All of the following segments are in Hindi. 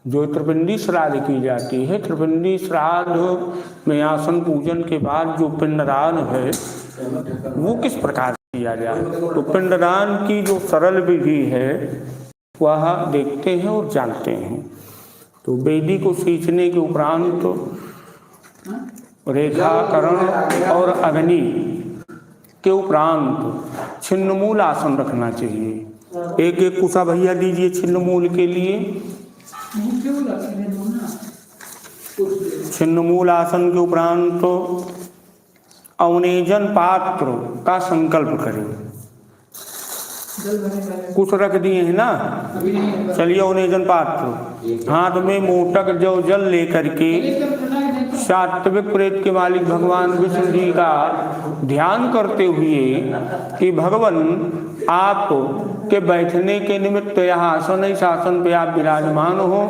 जो त्रिपिंडी श्राद्ध की जाती है, त्रिपिंडी श्राद्ध में आसन पूजन के बाद जो पिंडदान है वो किस प्रकार किया जाए। तो पिंडदान की जो सरल विधि है वह देखते हैं और जानते हैं। तो वेदी को सींचने के उपरांत रेखाकरण और अग्नि के उपरांत छिन्नमूल आसन रखना चाहिए। एक एक कुसा भैया दीजिए छिन्नमूल के लिए। छिन्नमूल आसन के उपरांत अवनेजन पात्र का संकल्प करें। कुछ रख दिए हैं ना, चलिए अवनेजन पात्र हाथ में मोटक जो जल लेकर के सात्विक प्रेत के मालिक भगवान विष्णु जी का ध्यान करते हुए कि भगवान आप के बैठने के निमित्त यहाँ आसन इस आसन पे आप विराजमान हो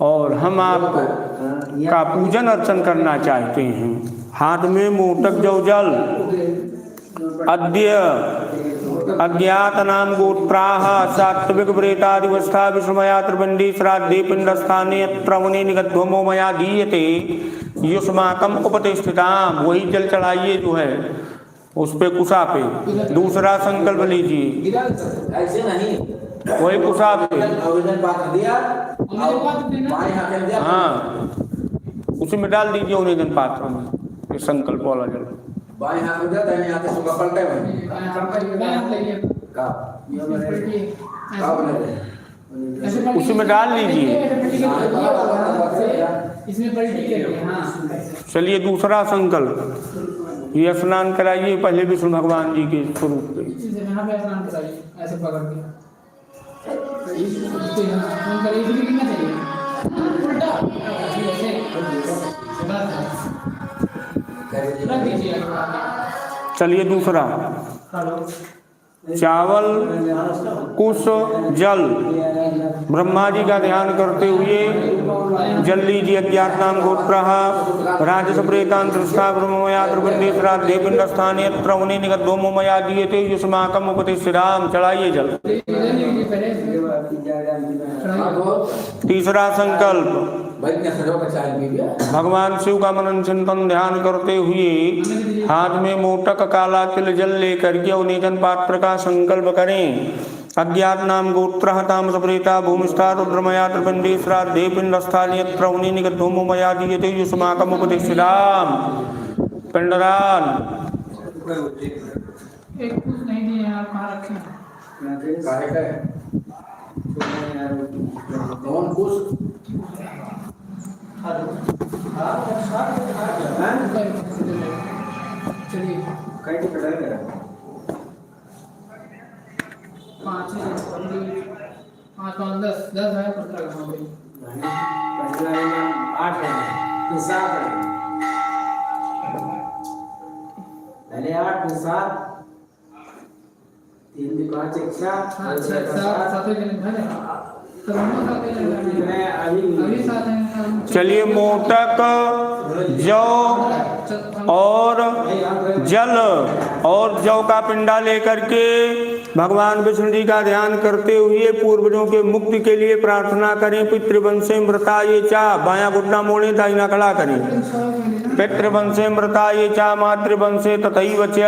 और हम आप का पूजन अर्चन करना चाहते हैं। हाथ में मोटक जो जल अद्य अज्ञात नाम गोत्राः सात्विक प्रेतादिवस्था विस्मया त्रिपिंडी श्राद्धे पिंडस्थाने अत्रवने निगध्वमो मया दीयते युष्माकम उपतिष्ठिताम। वही जल चढ़ाइए जो है उस पे कुसा पे। दूसरा संकल्प लीजिए, ऐसे नहीं वही कुसा पे, हाँ उसी में डाल दीजिए अवनेजन पात्र में संकल्प वाला जल। बाएं हाथ में जाता है, हाथ से सुबह पलटे में उसी में डाल लीजिए। चलिए दूसरा संकल्प, ये स्नान कराइए पहले विष्णु भगवान जी के स्वरूप पे। ऐसे पकड़ के चलिए दूसरा, चावल कुश जल ब्रह्मा जी का ध्यान करते हुए जल लीजिए। अज्ञात नाम गोत्रः राजस प्रेतांतरिष्ठा ब्रह्मया त्रिपिंडी श्राद्धे पिंडस्थाने त्रवने निगध्वमो मया दीयते युष्माकम उपतिष्ठिताम। चढ़ाइए जल। तीसरा संकल्प, भगवान शिव का मनन चिंतन ध्यान करते हुए हाथ में मोटक काला तिल जल लेकर के अवनेजन पात्र का संकल्प करें। अज्ञात नाम गोत्रः तामस प्रेता भूमिष्ठा रुद्रमया त्रिपिंडी श्राद्धे पिंडस्थाने त्रवने निगध्वमो मया दीयते युष्माकम उपतिष्ठिताम। पिंडदान एक कुछ नहीं दिए यार, कहाँ रखे हैं? कौन कुछ चलिए पाँच पाँच 10 है आठ है, सात है, पहले 8 फिर 7 3 भी 5 1 7 चलिए मोटक जौ और जल और जौ का पिंडा लेकर के भगवान विष्णु जी का ध्यान करते हुए पूर्वजों के मुक्ति के लिए प्रार्थना करें। पितृवंशे मृता ये चा, बायां घुटना मोड़े दाहिना खड़ा करें। पितृवंशे मृता ये चा मातृवंशे तथैव च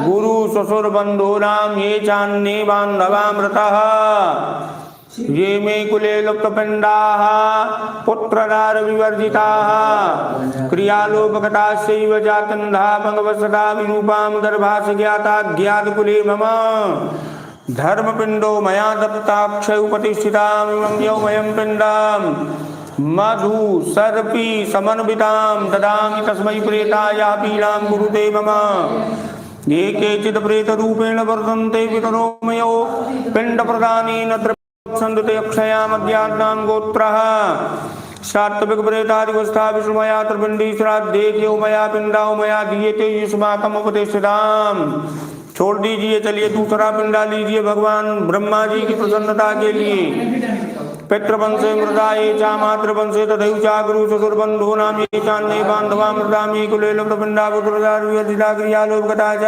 गुरु ससुर बंधूनाम ये चान्ये बांधवा मृतः ये मे कुले लुप्त पिंडाः पुत्रदार विवर्जिताः क्रियालोपगतास्यैव जातन्धा भगवत्सदा विरूपां गर्भास ज्ञाता ज्ञात कुले मम धर्म पिंडो मया दत्ताक्षय उपतिष्ठिताम् इमं यौमयं पिंडम् मधु सर्पी समन्वितां ददामि तस्मै प्रेताय पीडां कुरुते मम। ये केचित् प्रेत रूपेण वर्तन्ते पितरो मयो पिंड प्रदानेन संदते अक्षयाम अज्ञात नाम गोत्रः सात्विक प्रेतादिवस्था विष्णुमया त्रिपिंडी श्राद्धे देवमया पिंडामया दीयते युष्माकम उपतिष्ठिताम्। छोड़ दीजिए। चलिए दूसरा पिंडा लीजिए भगवान ब्रह्मा जी की प्रसन्नता के लिए। पितृवंशे मृदा ये चा मातृवंशे तथैव चा गुरु ससुरबन्धूनां ये चान्ये बान्धवा मृतां ये कुले लुप्तपिण्डा पुत्रदार विवर्जिता क्रियालोपगता च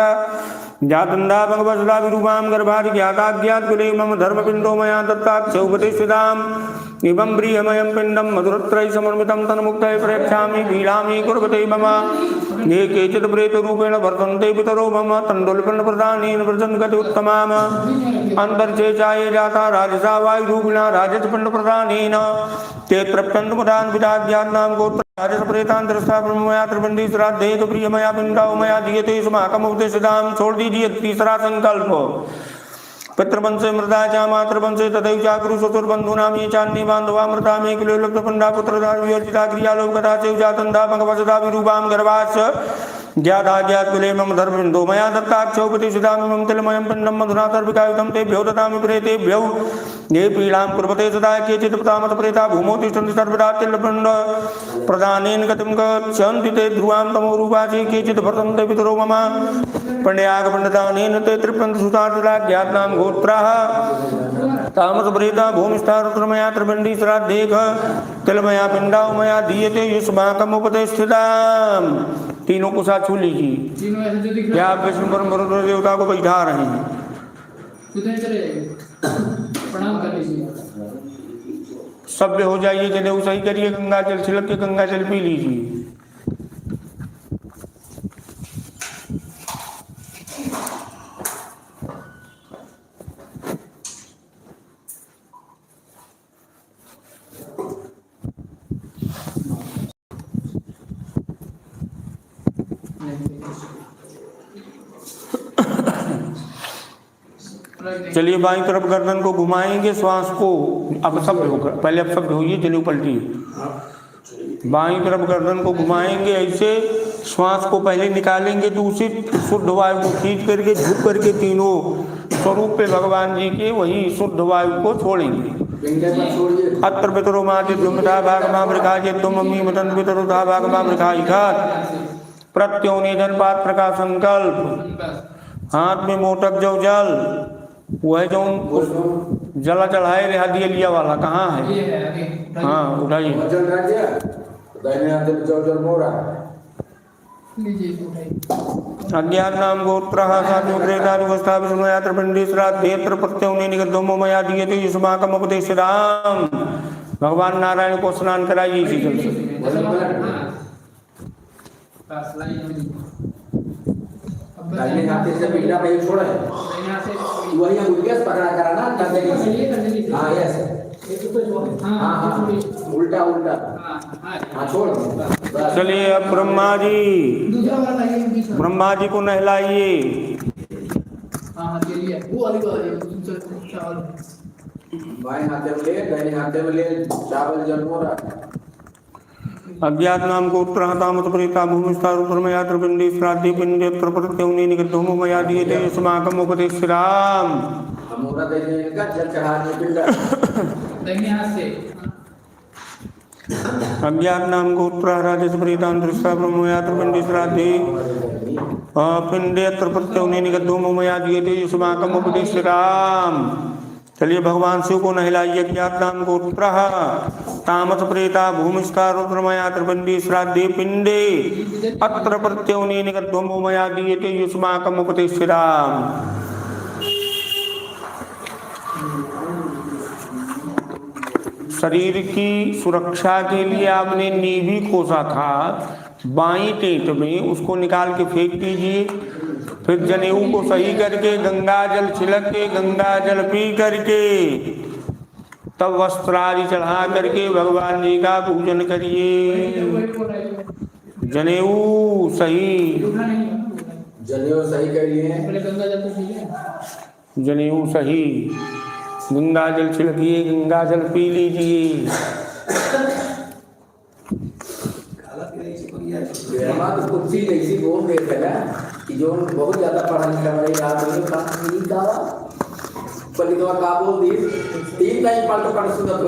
जातंदा भगवसदा विरूपाम गर्भादि ज्ञाता ज्ञात कुले मम धर्म पिंडो मया दत्ताक्षौपतिष्ठिताम् इवं प्रियमयं पिंडम मधुरत्रय समर्मितं तन्मुक्तये प्रयच्छामि पीडामि कुर्वते मम ये केचित् प्रेतरूपेण वर्तन्ते पितरो मम तण्डुलपिण्ड प्रदानेन व्रजन्गति उत्तमाम् अन्तर्चेचाये जाता राजसा वायुरूपिणा राजसपिण्ड प्रदानेन ते तृप्यन्तमुदान् विदाद्यान्नाम गोत्र राजस प्रेतान्तरस्था ब्रह्मया त्रिपिण्डी श्राद्धे तो प्रियमया पिण्डो मया दीयते समाकमुपदेशदाम। छोड़ दीजिए तीसरा संकल्प। पितृवंशे मृदा चा मातृवंशे तथैव चाकुरु चतुर्बन्धूनां ये चान्ये बान्धवा मृता मे किलो लब्धपण्डा पुत्रदा विवर्जिता क्रियालोकता चैव जातन्दा भगवसदा विरूपां गर्भाच्च ज्ञाता कुले मम धर्मबिन्दो मया दत्ताक्षौपतिष्ठितामिमं तिलमयं पिण्डं मधुना सर्विकायुतं तेभ्यो ददामि प्रेतेभ्यो ये पीडां कुर्वते सदा केचित् प्रतामत प्रेता भूमौ तिष्ठन्ति सर्वदा तिलपिण्ड प्रदानेन गतिं गच्छन्ति ते ध्रुवां तमोरूपाचि केचित् वर्तन्ते पितरो मम पण्डयागपण्डदानेन ते तृप्यन्ति सुतार्थिता ज्ञातानां गोत्राः तामस प्रेता भूमिष्ठा रुद्रमया त्रिपिण्डी श्राद्धेक तिलमया पिण्डौ मया दीयते युष्माकम् उपदेष्ठिताम्। तीनों को साथ छू लीजिए। तीनों ऐसे जो दिख रहे क्या आप विष्णु परम देवता को बैठा रहे हैं? कितने चले प्रणाम कर लीजिए। सभ्य हो जाइए, जनेऊ सही करिए, गंगा जल छिड़क के गंगा जल पी लीजिए। चलिए बाईं तरफ गर्दन को घुमाएंगे, श्वास को अब सभ्य होकर पहले अब सभ्य होइए, जनेऊ पलटिए। बाईं तरफ गर्दन को घुमाएंगे, ऐसे श्वास को पहले निकालेंगे, दूसरी शुद्ध वायु को खींच करके झुक करके तीनों स्वरूप पे भगवान जी के वही शुद्ध वायु को छोड़ेंगे। अत्र पितरो माति दुमता भाग मामृखा जे तुम मम्मी मतन पितरो धा भाग मामृखा इखात प्रत्योने धन पात्र का संकल्प। हाथ में मोटक जो जल वह जो जला चढ़ाए रे हदिया लिया वाला कहाँ है? हाँ उठाइए। अज्ञात नाम गोत्रः साधु प्रेतादिवस्था विष्णुयात्र पिंडी श्राद्धेत्र प्रत्योने निगद्धोमो मया दीयते युष्माकम् उपदेशदाम। भगवान नारायण को स्नान कराइए इसी जल से। दाहिने हाथ से पिंडा पे छोड़ा है, वही हम उल्टा पकड़ा कराना कंधे नीचे। हाँ यस, हाँ उल्टा उल्टा, हाँ छोड़। चलिए अब ब्रह्मा जी को नहलाइए। बाएं हाथ में ले, दाहिने हाथ में ले, चावल जन्मोरा। अज्ञात नाम को उत्तरातामत प्रेता भूमिष्ठा रुद्रमया त्रिपिण्डी श्राद्धि पिण्डे प्रपत्योनि निगद्धोमो मया दीयते युष्माकम् उपदेशदाम। हमोरा देने का जल चढ़ाने पिंडा दाहिने हाथ से। अज्ञात नाम को उत्तरा राजस प्रेतां दृष्टा ब्रह्मया त्रिपिण्डी श्राद्धि पिण्डे प्रपत्योनि निगद्धोमो मया दीयते युष्माकम् उपदेशदाम। चलिए भगवान शिव को नहलाइए। ज्ञात नाम को उत्तरा तामस प्रेता भूमिष्ठा रुद्रमया त्रिपिण्डी श्राद्धे पिण्डे अत्र प्रत्योनि निगद्धोमो मया दीयते युष्माकम् उपदेशदाम। शरीर की सुरक्षा के लिए आपने नीवी खोसा था बाईं टेट में, उसको निकाल के फेंक दीजिए। फिर जनेऊ को सही करके गंगा जल छिड़क के गंगा जल पी करके तब वस्त्र आदि चढ़ा करके भगवान जी का पूजन करिए। जनेऊ सही, जनेऊ सही करिए, जनेऊ सही, गंगा जल छिड़किए, गंगा जल पी लीजिए। हमारा कुर्सी ऐसी बोल देते हैं ना कि जो बहुत ज्यादा पढ़ा लिखा वाले याद नहीं का पलितवा का बोल दी तीन टाइम पढ़ सुनत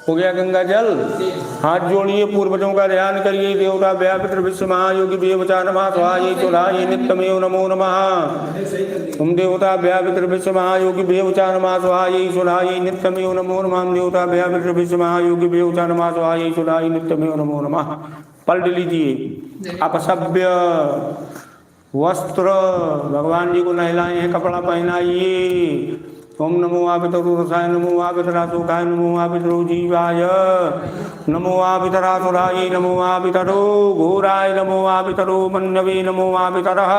हो गया गंगा जल। हाथ जोड़िए, पूर्वजों का ध्यान करिए। देवता व्यापित्र विश्व महायोगी देवचा नमः स्वाहाय चोराय नित्यमेव नमो नमः। ओम देवता व्यापित्र विश्व महायोगी देवचा नमः स्वाहाय चोराय नित्यमेव नमो नमः। देवता व्यापित्र विश्व महायोगी देवचा नमः स्वाहाय चोराय नित्यमेव नमो नमः। पलट लीजिए। अपसभ्य वस्त्र भगवान जी को नहलाए हैं, कपड़ा पहनाइए। ओम नमो आपितरुरसाय नमो आपितरासुखाय नमो आपितरुजीवाय नमो आपितरासुराय नमो आपितरो घोराय नमो आपितरो मन्नवे नमो आपितरः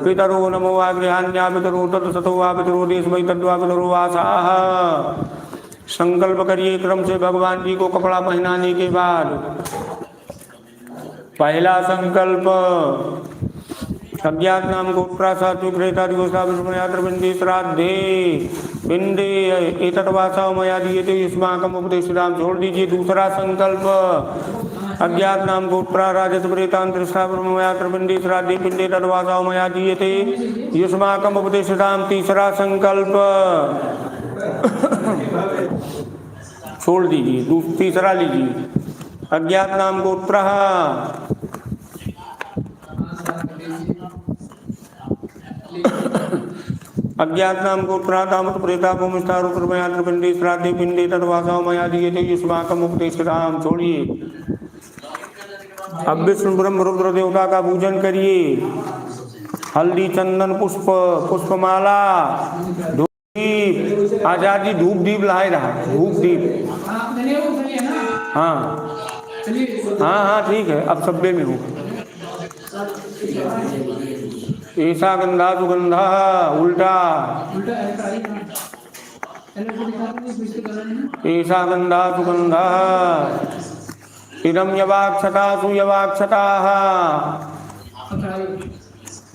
पितरो नमो आग्रहान्यापितरो तत्सतो आपितरो देशमयि तद्वापितरो आसाः। संकल्प करिए क्रम से भगवान जी को कपड़ा पहनाने के बाद। पहला संकल्प अज्ञात नाम गोत्रासात्विक्रेतादिगोस्ताभिष्मयात्र श्राद्धे पिंडे एतद्वासा मया दीयते युष्माकम् उपदेशदाम छोड़ दीजिए। दूसरा संकल्प अज्ञात नाम गोत्रा राजस्प्रेतांतरिष्ठाभिष्मयात्र पिंडे श्राद्धे पिंडे तद्वासा मया दीयते युष्माकम् उपदेशदाम। तीसरा संकल्प छोड़ दीजिए, तीसरा लीजिए। अज्ञात नाम गोत्र अज्ञात नाम गोत्रा दामत प्रेता भूमिष्ठारुद्रमयात्र पिंडे श्राद्धे पिंडे तद्वासा मया दीयते युष्माकम् उपदेशदाम। छोड़िए। अब विष्णु ब्रह्म रुद्र देवता का पूजन करिए। हल्दी चंदन पुष्प पुष्पमाला धूप आजादी धूप दीप लाए रहा। धूप दीप हाँ हाँ हाँ ठीक है। अब सब्बे में हूँ। ऐसा गंधा सुगंधा उल्टा ऐसा गंधा सुगंधा इदम यवाक्षता सुयवाक्षता।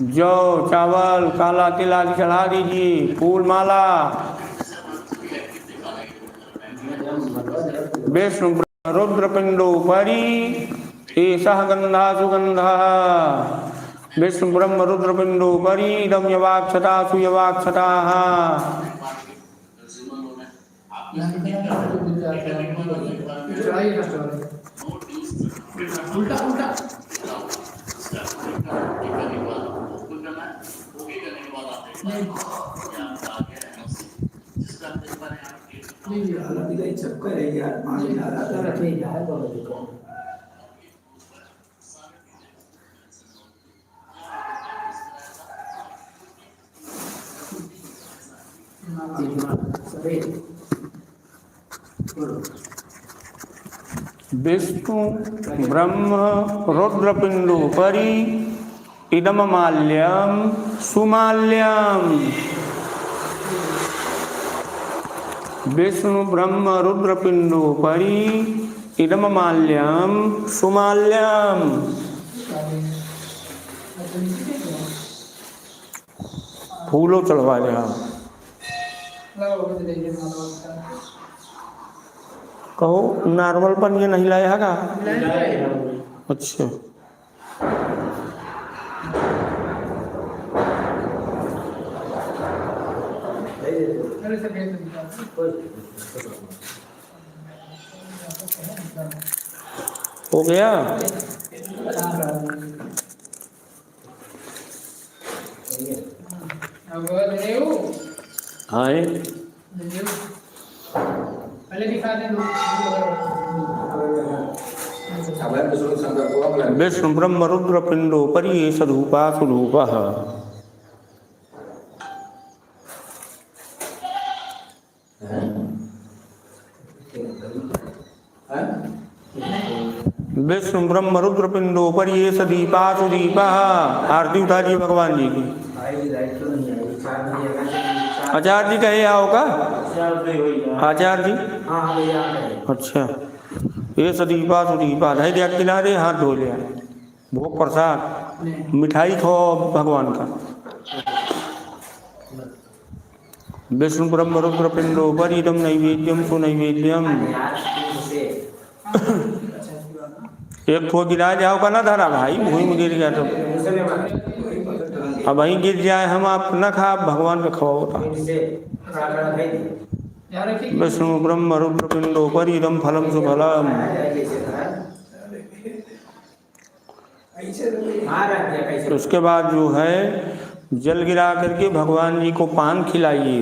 जौ चावल काला तिल आदि चढ़ा दीजिए। फूल माला विष्णु रुद्र पिंडोपरि एषः गंधा सुगंधा विष्णु ब्रह्म रुद्र पिंडोपरि इदं यवाक्षता सुयवाक्षता। उल्टा उल्टा चक्कर है यार, पानी आ रहा था। ठीक है विष्णु ब्रह्म रुद्र पिंडोपरि इदम माल्यम सुमाल्यम। विष्णु ब्रह्म रुद्र पिंडोपरि इदम माल्यम सुमाल्यम। फूलों चढ़वा दे। कहो नॉर्मल पन ये नहीं लाया का? अच्छा हो गया। हाँ पहले दिखा दे। विष्णु ब्रह्म रुद्र पिंडोपरि सधूपा सुधूपः। विष्णु ब्रह्म रुद्र पिंडोपरि सदीपा सुदीपः। आरती उतारिए भगवान जी की। आचार्य जी कहे आओ का? आचार्य जी अच्छा। ये सदीपा सुदीपा धै दिया किनारे, हाथ धो लिया। भोग प्रसाद मिठाई खाओ भगवान का। विष्णु ब्रह्म रुद्र पिंडोपरि इदं नैवेद्यम सुनैवेद्यम। एक ठो गिरा जाओ का ना धरा भाई, भूमि में गिर गया तो अब वहीं गिर जाए। हम आप न खा, भगवान का खवाओ था। विष्णु ब्रह्म रुद्र पिंडोपरि इदं फलम सुफलम। उसके बाद जो है जल गिरा करके भगवान जी को पान खिलाइए।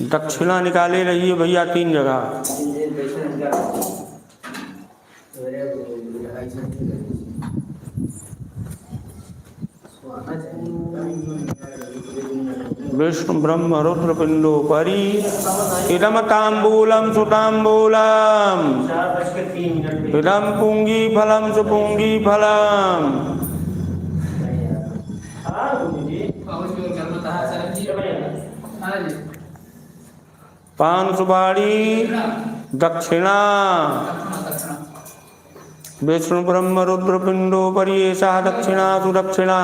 दक्षिणा निकाले रहिए भैया 3 जगह। विष्णु ब्रह्म रुद्र पिंडो परी इदम तांबूलम सुतांबूलम इदम पुंगी फलम सुपुंगी फलम पान सुपारी दक्षिणा विष्णु ब्रह्म रुद्र पिंडो परी ऐसा दक्षिणा सुदक्षिणा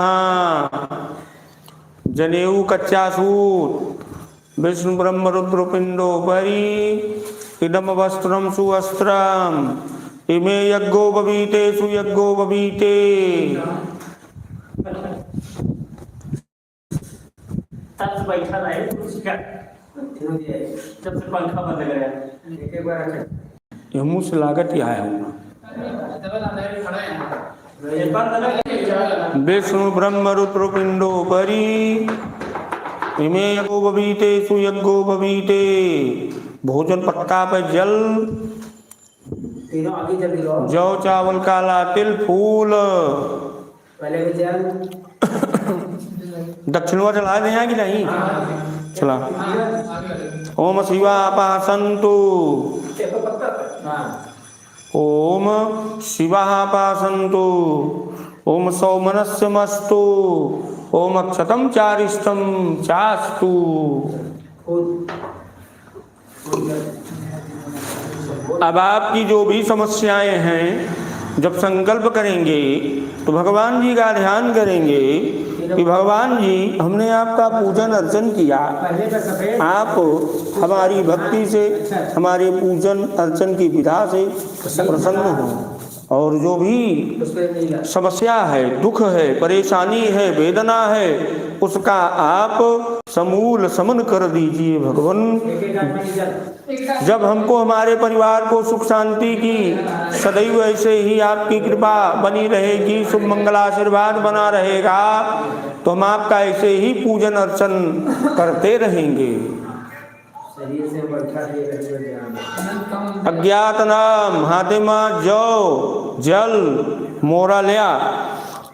जनेऊ कच्चा सूत विष्णु ब्रह्म रुद्र पिंडो परी इदम वस्त्रम सुवस्त्रम इमे यज्ञो बबीते सुयज्ञो बबीते बैठा रहे उसका जब से पंखा बंद गया ये मुँह से लागत ही आया हूँ विष्णु ब्रह्म रुद्र पिंडो परी इमे यज्ञो बबीते सुयज्ञो बबीते भोजन पत्ता पे जल तीनों आगे जल्दी लो जौ चावल काला तिल फूल पहले भी जल दक्षिणवा चला दें कि नहीं चला ओम शिवा पासंतु ओम शिवा पासंतु ओम सौमनस्यमस्तु ओम अक्षतम चारिष्टम चास्तु अब आपकी जो भी समस्याएं हैं जब संकल्प करेंगे तो भगवान जी का ध्यान करेंगे कि भगवान जी हमने आपका पूजन अर्चन किया, आप हमारी भक्ति से हमारे पूजन अर्चन की विधा से प्रसन्न हो और जो भी समस्या है, दुख है, परेशानी है, वेदना है, उसका आप समूल समन कर दीजिए भगवान। जब हमको हमारे परिवार को सुख शांति की सदैव ऐसे ही आपकी कृपा बनी रहेगी, शुभ मंगल आशीर्वाद बना रहेगा, तो हम आपका ऐसे ही पूजन अर्चन करते रहेंगे। अज्ञात नाम हातिमा जौ जल मोरा लिया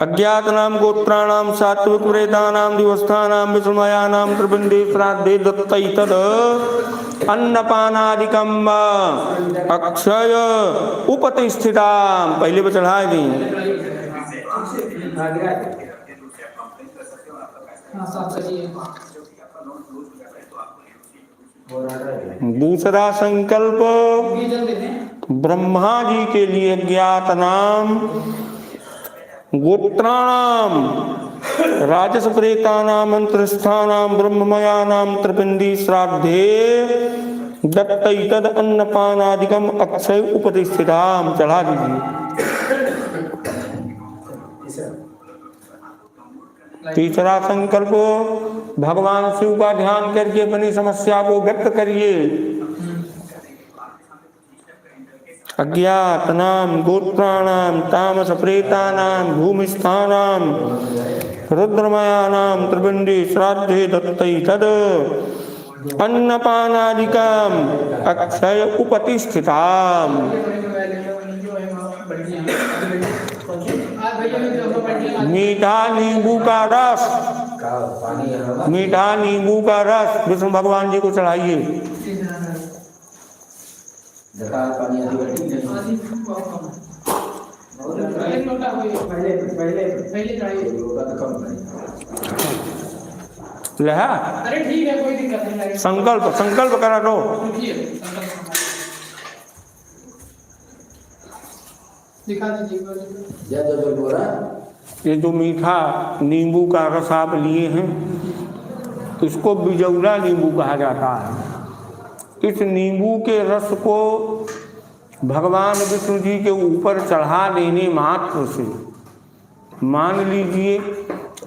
अज्ञात नाम गोत्राणाम सात्विक प्रेतानाम दिवस्थानाम विष्णुमयानाम त्रिपिंडी श्राद्धे दत्तै तद अन्नपानादिकम अक्षय उपतिष्ठिताम पहले पे चढ़ा दी। दूसरा संकल्प ब्रह्मा जी के लिए ज्ञात नाम गोत्राणाम राजस प्रेतानाम मंत्रस्थानाम ब्रह्ममयानाम त्रिपिंडी श्राद्धे दत्तै तद अन्नपानादिकम अक्षय उपतिष्ठिताम चढ़ा दीजिए। तीसरा संकल्प भगवान शिव का ध्यान करके अपनी समस्या को व्यक्त करिए। अज्ञात नाम गोत्राणाम तामस प्रेतानाम भूमिस्थानाम रुद्रमयानाम त्रिपिंडी श्राद्धे दत्तै तद अन्नपानादिकम अक्षय उपतिष्ठिताम। मीठा नींबू का रस विष्णु भगवान जी को चढ़ाइए। लहा अरे ठीक है कोई दिक्कत नहीं। संकल्प करा दो। दिखा दीजिए। ये जो मीठा नींबू का रस आप लिए हैं इसको बिजौला नींबू कहा जाता है। इस नींबू के रस को भगवान विष्णु जी के ऊपर चढ़ा देने मात्र से मान लीजिए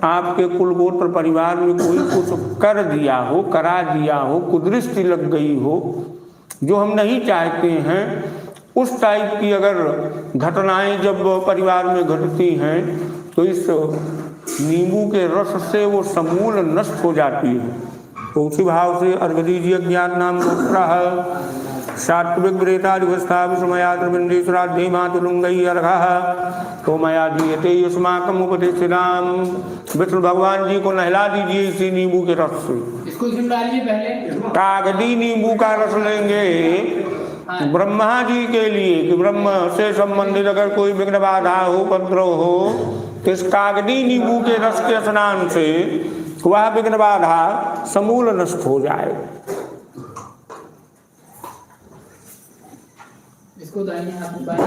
आपके कुलगोत्र परिवार में कोई कुछ कर दिया हो, करा दिया हो, कुदृष्टि लग गई हो, जो हम नहीं चाहते हैं, उस टाइप की अगर घटनाएं जब परिवार में घटती हैं तो इस नींबू के रस से वो समूल नष्ट हो जाती है। तो उसी भाव से अर्घ दीजिए। ज्ञान नाम गोत्र है सात्विक व्रेतादिवस्था विषमयात्रबिंदी श्राद्धे मातुलुंगई अर्घः तो मया दीयते युष्माकम उपदेशिनाम। विष्णु भगवान जी को नहला दीजिए इसी नींबू के रस से। इसको इसमें डालिए पहले। कागदी नींबू का रस लेंगे ब्रह्मा जी के लिए कि ब्रह्म से संबंधित अगर कोई विघ्न बाधा हो उपद्रव हो तो इस कागदी नींबू के रस के स्नान से वह विघ्न बाधा समूल नष्ट हो जाए। इसको दाहिने हाथ में बाएं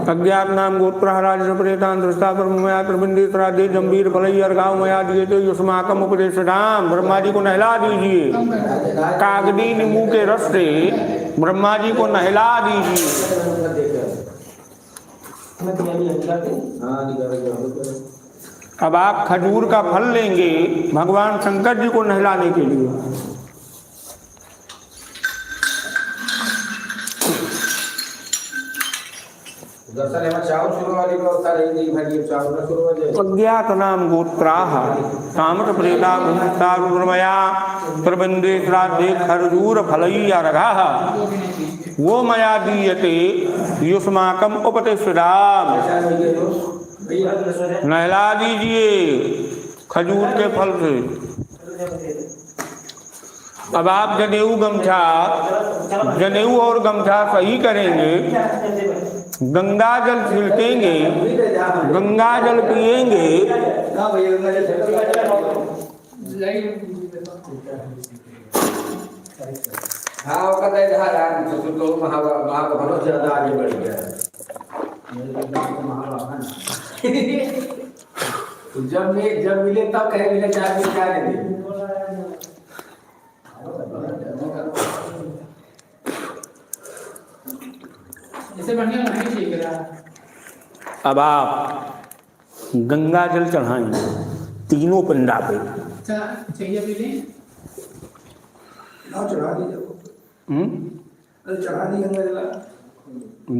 अज्ञात नाम गोत्रहराज प्रेतान दृष्टा ब्रह्मयात्रबिंदी श्राद्धे जम्बीर फलई अर्घाव मया दिए तो युष्माकम उपदेश राम। ब्रह्मा जी को नहला दीजिए कागदी नींबू के रस से ब्रह्मा जी को नहला दीजिए। अब आप खजूर का फल लेंगे भगवान शंकर जी को नहलाने के लिए। अज्ञात नाम गोत्राः तामत प्रेता भूमिता प्रबंधे श्राद्धे खरजूर फलई अर्घः वो मया दीयते युष्माकम उपदेशराम। नहला दीजिए खजूर के फल से। अब आप जनेऊ और गमछा सही करेंगे, गंगा जल छिड़केंगे, गंगा जल पिएंगे। जब मिले तब कहे मिले चार मिल क्या लेंगे। अब आप गंगा जल चढ़ाएंगे तीनों पिंडा पे।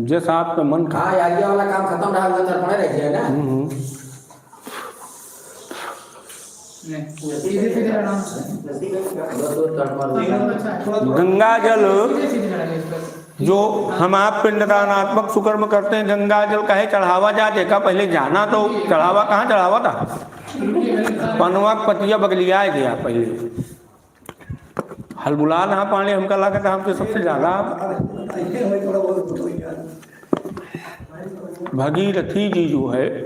जैसा आपका मन का। हाँ यार ये वाला काम खत्म रहा पड़े रह ना। गंगा जल जो हम आप पिंडदानात्मक सुकर्म करते हैं गंगा जल कहे चढ़ावा जा देखा पहले जाना तो चढ़ावा कहाँ चढ़ावा था पनवा पतिया बगलिया गया पहले हलबुला ना पानी हमका लगा था हमसे सबसे ज्यादा भगीरथी जी जो है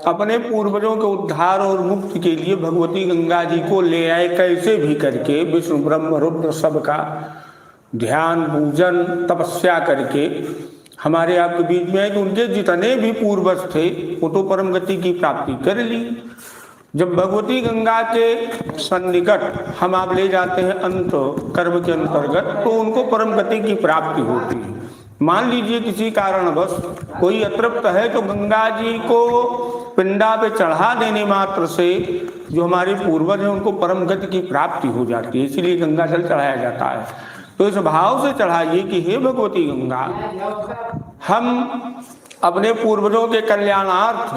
अपने पूर्वजों के उद्धार और मुक्ति के लिए भगवती गंगा जी को ले आए कैसे भी करके विष्णु ब्रह्म रुद्र सबका ध्यान पूजन तपस्या करके हमारे आपके बीच में है कि उनके जितने भी पूर्वज थे वो तो परम गति की प्राप्ति कर ली। जब भगवती गंगा के सन्निकट हम आप ले जाते हैं अंत कर्म के अंतर्गत तो उनको परम गति की प्राप्ति होती है। मान लीजिए किसी कारणवश कोई अतृप्त है तो गंगा जी को पिंडा पे चढ़ा देने मात्र से जो हमारे पूर्वज हैं उनको परम गति की प्राप्ति हो जाती है, इसीलिए गंगा जल चढ़ाया जाता है। तो इस भाव से चढ़ाइए कि हे भगवती गंगा, हम अपने पूर्वजों के कल्याणार्थ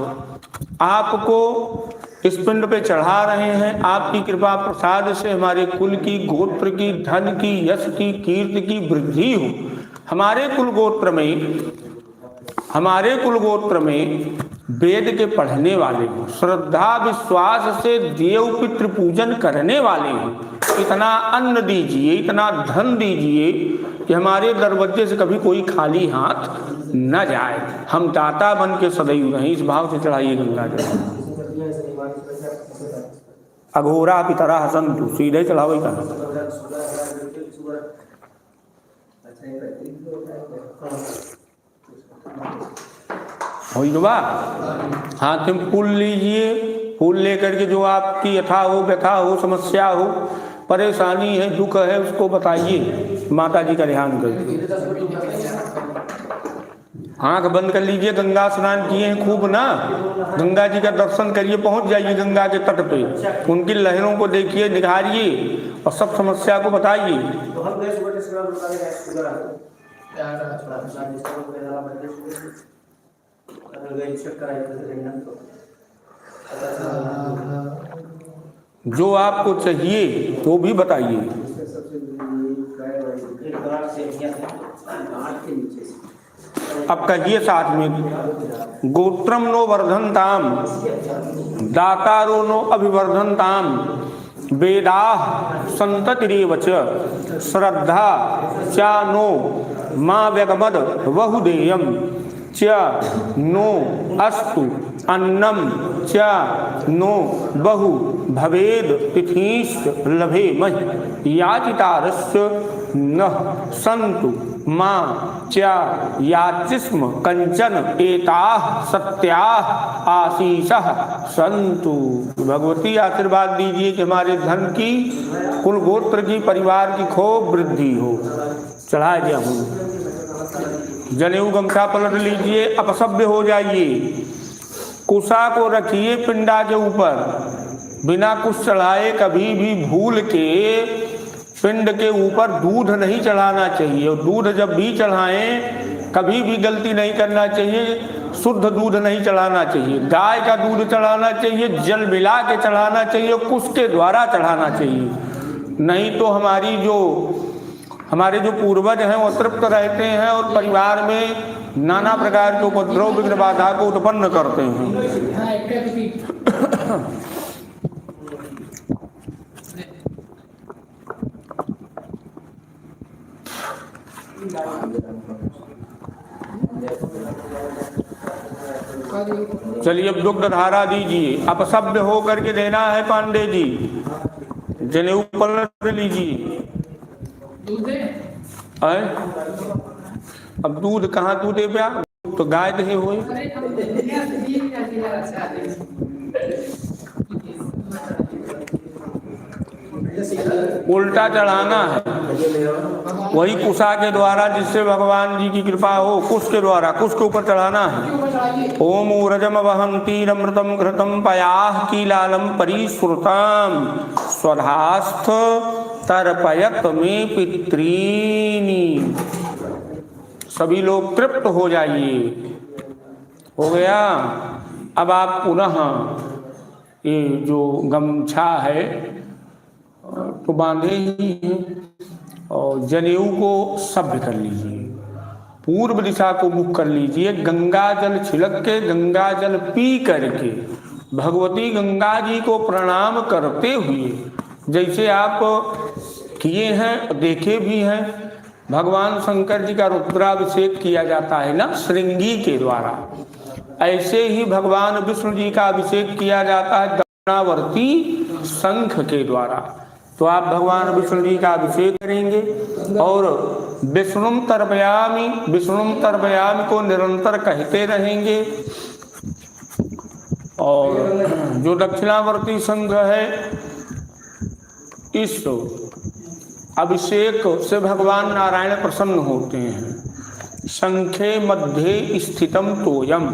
आपको इस पिंड पे चढ़ा रहे हैं। आपकी कृपा प्रसाद से हमारे कुल की, गोत्र की, धन की, यश की, कीर्ति की वृद्धि हो। हमारे कुल गोत्र में वेद के पढ़ने वाले हो, श्रद्धा विश्वास से देव पितृ पूजन करने वाले हो। इतना अन्न दीजिए, इतना धन दीजिए कि हमारे दरवाजे से कभी कोई खाली हाथ न जाए। हम दाता बन के सदैव रहें, इस भाव से चढ़ाइए गंगा जल। अघोरा पितरा हसंतु, सीधे चढ़ावे का हाथ में फूल लीजिए। फूल लेकर के जो आपकी यथा हो, व्यथा हो, समस्या हो, परेशानी है, दुख है, उसको बताइए। माता जी का ध्यान करिए। आंख बंद कर लीजिए। गंगा स्नान किए हैं खूब ना, गंगा जी का दर्शन करिए। पहुंच जाइए गंगा के तट पे, उनकी लहरों को देखिए, निहारिए और सब समस्या को बताइए। जो आपको चाहिए तो भी बताइए। अब कहिए साथ में, गोत्रम नो वर्धनताम, दातारो नो अभिवर्धनताम, वेदाः संततिरेव च, श्रद्धा चा नो मां व्यगमद बहुदेयम च नो अस्तु अन्नम च नो बहु भवेद तिथिश्च लभेमहि याचितारस्य नः सन्तु मां च याचिस्म कंचन एताः सत्याः आशीषः सन्तु। भगवती आशीर्वाद दीजिए कि हमारे धन की, कुल गोत्र की, परिवार की खूब वृद्धि हो। चढ़ा दिया हूँ। जनेऊ गमछा पलट लीजिए, अपसभ्य हो जाइए। कुशा को रखिए पिंडा के ऊपर, बिना कुछ चढ़ाए कभी भी भूल के पिंड के ऊपर दूध नहीं चढ़ाना चाहिए। और दूध जब भी चढ़ाएं कभी भी गलती नहीं करना चाहिए, शुद्ध दूध नहीं चढ़ाना चाहिए। गाय का दूध चढ़ाना चाहिए, जल मिला के चढ़ाना चाहिए, कुश के द्वारा चढ़ाना चाहिए। नहीं तो हमारे जो पूर्वज हैं वो तृप्त रहते हैं और परिवार में नाना प्रकार के उपद्रव विघ्न बाधा को उत्पन्न करते हैं। चलिए अब दुग्ध धारा दीजिए। अपसभ्य हो करके देना है पांडे जी। जनेऊ पलट लीजिए। अब दूध कहाँ तू दे प्या, तो गाय दे हुए। उल्टा चढ़ाना है, वही कुशा के द्वारा, जिससे भगवान जी की कृपा हो। कुश के द्वारा, कुश के ऊपर चढ़ाना है। ओम ऊर्जम वहंती अमृतम घृतम पयाह कीलालम परिश्रुतम स्वधास्थ तर्पयत में पितृनी। सभी लोग तृप्त हो जाइए। हो गया। अब आप पुनः ये जो गमछा है तो बांधे ही हैं और जनेऊ को सभ्य कर लीजिए। पूर्व दिशा को मुख कर लीजिए। गंगा जल छिड़क के, गंगा जल पी करके भगवती गंगा जी को प्रणाम करते हुए, जैसे आप किए हैं, देखे भी हैं, भगवान शंकर जी का रुद्राभिषेक किया जाता है ना श्रृंगी के द्वारा, ऐसे ही भगवान विष्णु जी का अभिषेक किया जाता है दक्षिणावर्ती शंख के द्वारा। तो आप भगवान विष्णु जी का अभिषेक करेंगे और विष्णुम तर्पयामि, विष्णुम तर्पयामि को निरंतर कहते रहेंगे। और जो दक्षिणावर्ती शंख है, इस अभिषेक से भगवान नारायण प्रसन्न होते हैं। शंखे मध्य स्थितम तोयम,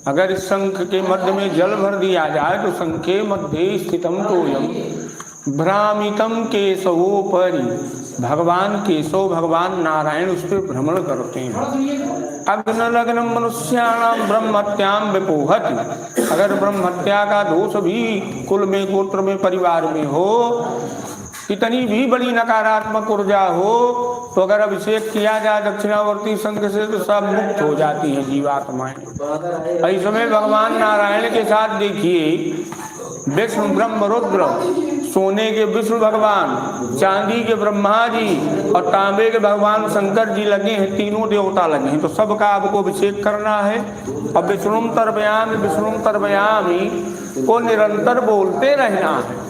अगर इस शंख के मध्य में जल भर दिया जाए तो शंखे मध्य स्थितम तोयम भ्रामितम केशवोपरि, भगवान केशव, भगवान नारायण उस पर भ्रमण करते हैं। अग्न लग्नम मनुष्याणाम ब्रह्मत्याम विपोहति, अगर ब्रह्मत्या का दोष भी कुल में, गोत्र में, परिवार में हो, कितनी भी बड़ी नकारात्मक ऊर्जा हो, तो अगर अभिषेक किया जाए दक्षिणावर्ती शंख से तो सब मुक्त हो जाती हैं जीवात्माएं। ऐसे में भगवान नारायण के साथ देखिए, विष्णु ब्रह्म रुद्र, सोने के विष्णु भगवान, चांदी के ब्रह्मा जी और तांबे के भगवान शंकर जी लगे हैं, तीनों देवता लगे हैं। तो सबका आपको अभिषेक करना है। और विष्णुम तर्पयामि, विष्णुम तर्पयामि को निरंतर बोलते रहना है।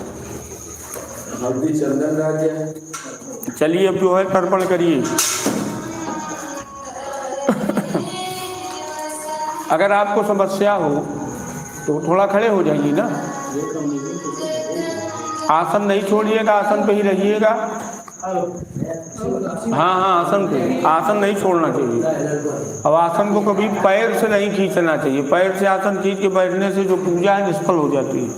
चंदन राज्य। चलिए अब जो है तर्पण करिए। अगर आपको समस्या हो तो थोड़ा खड़े हो जाइए ना, आसन नहीं छोड़िएगा, आसन पे ही रहिएगा। हाँ आसन पे, आसन नहीं छोड़ना चाहिए। अब आसन को कभी पैर से नहीं खींचना चाहिए। पैर से आसन खींच के बैठने से जो पूजा है निष्फल हो जाती है।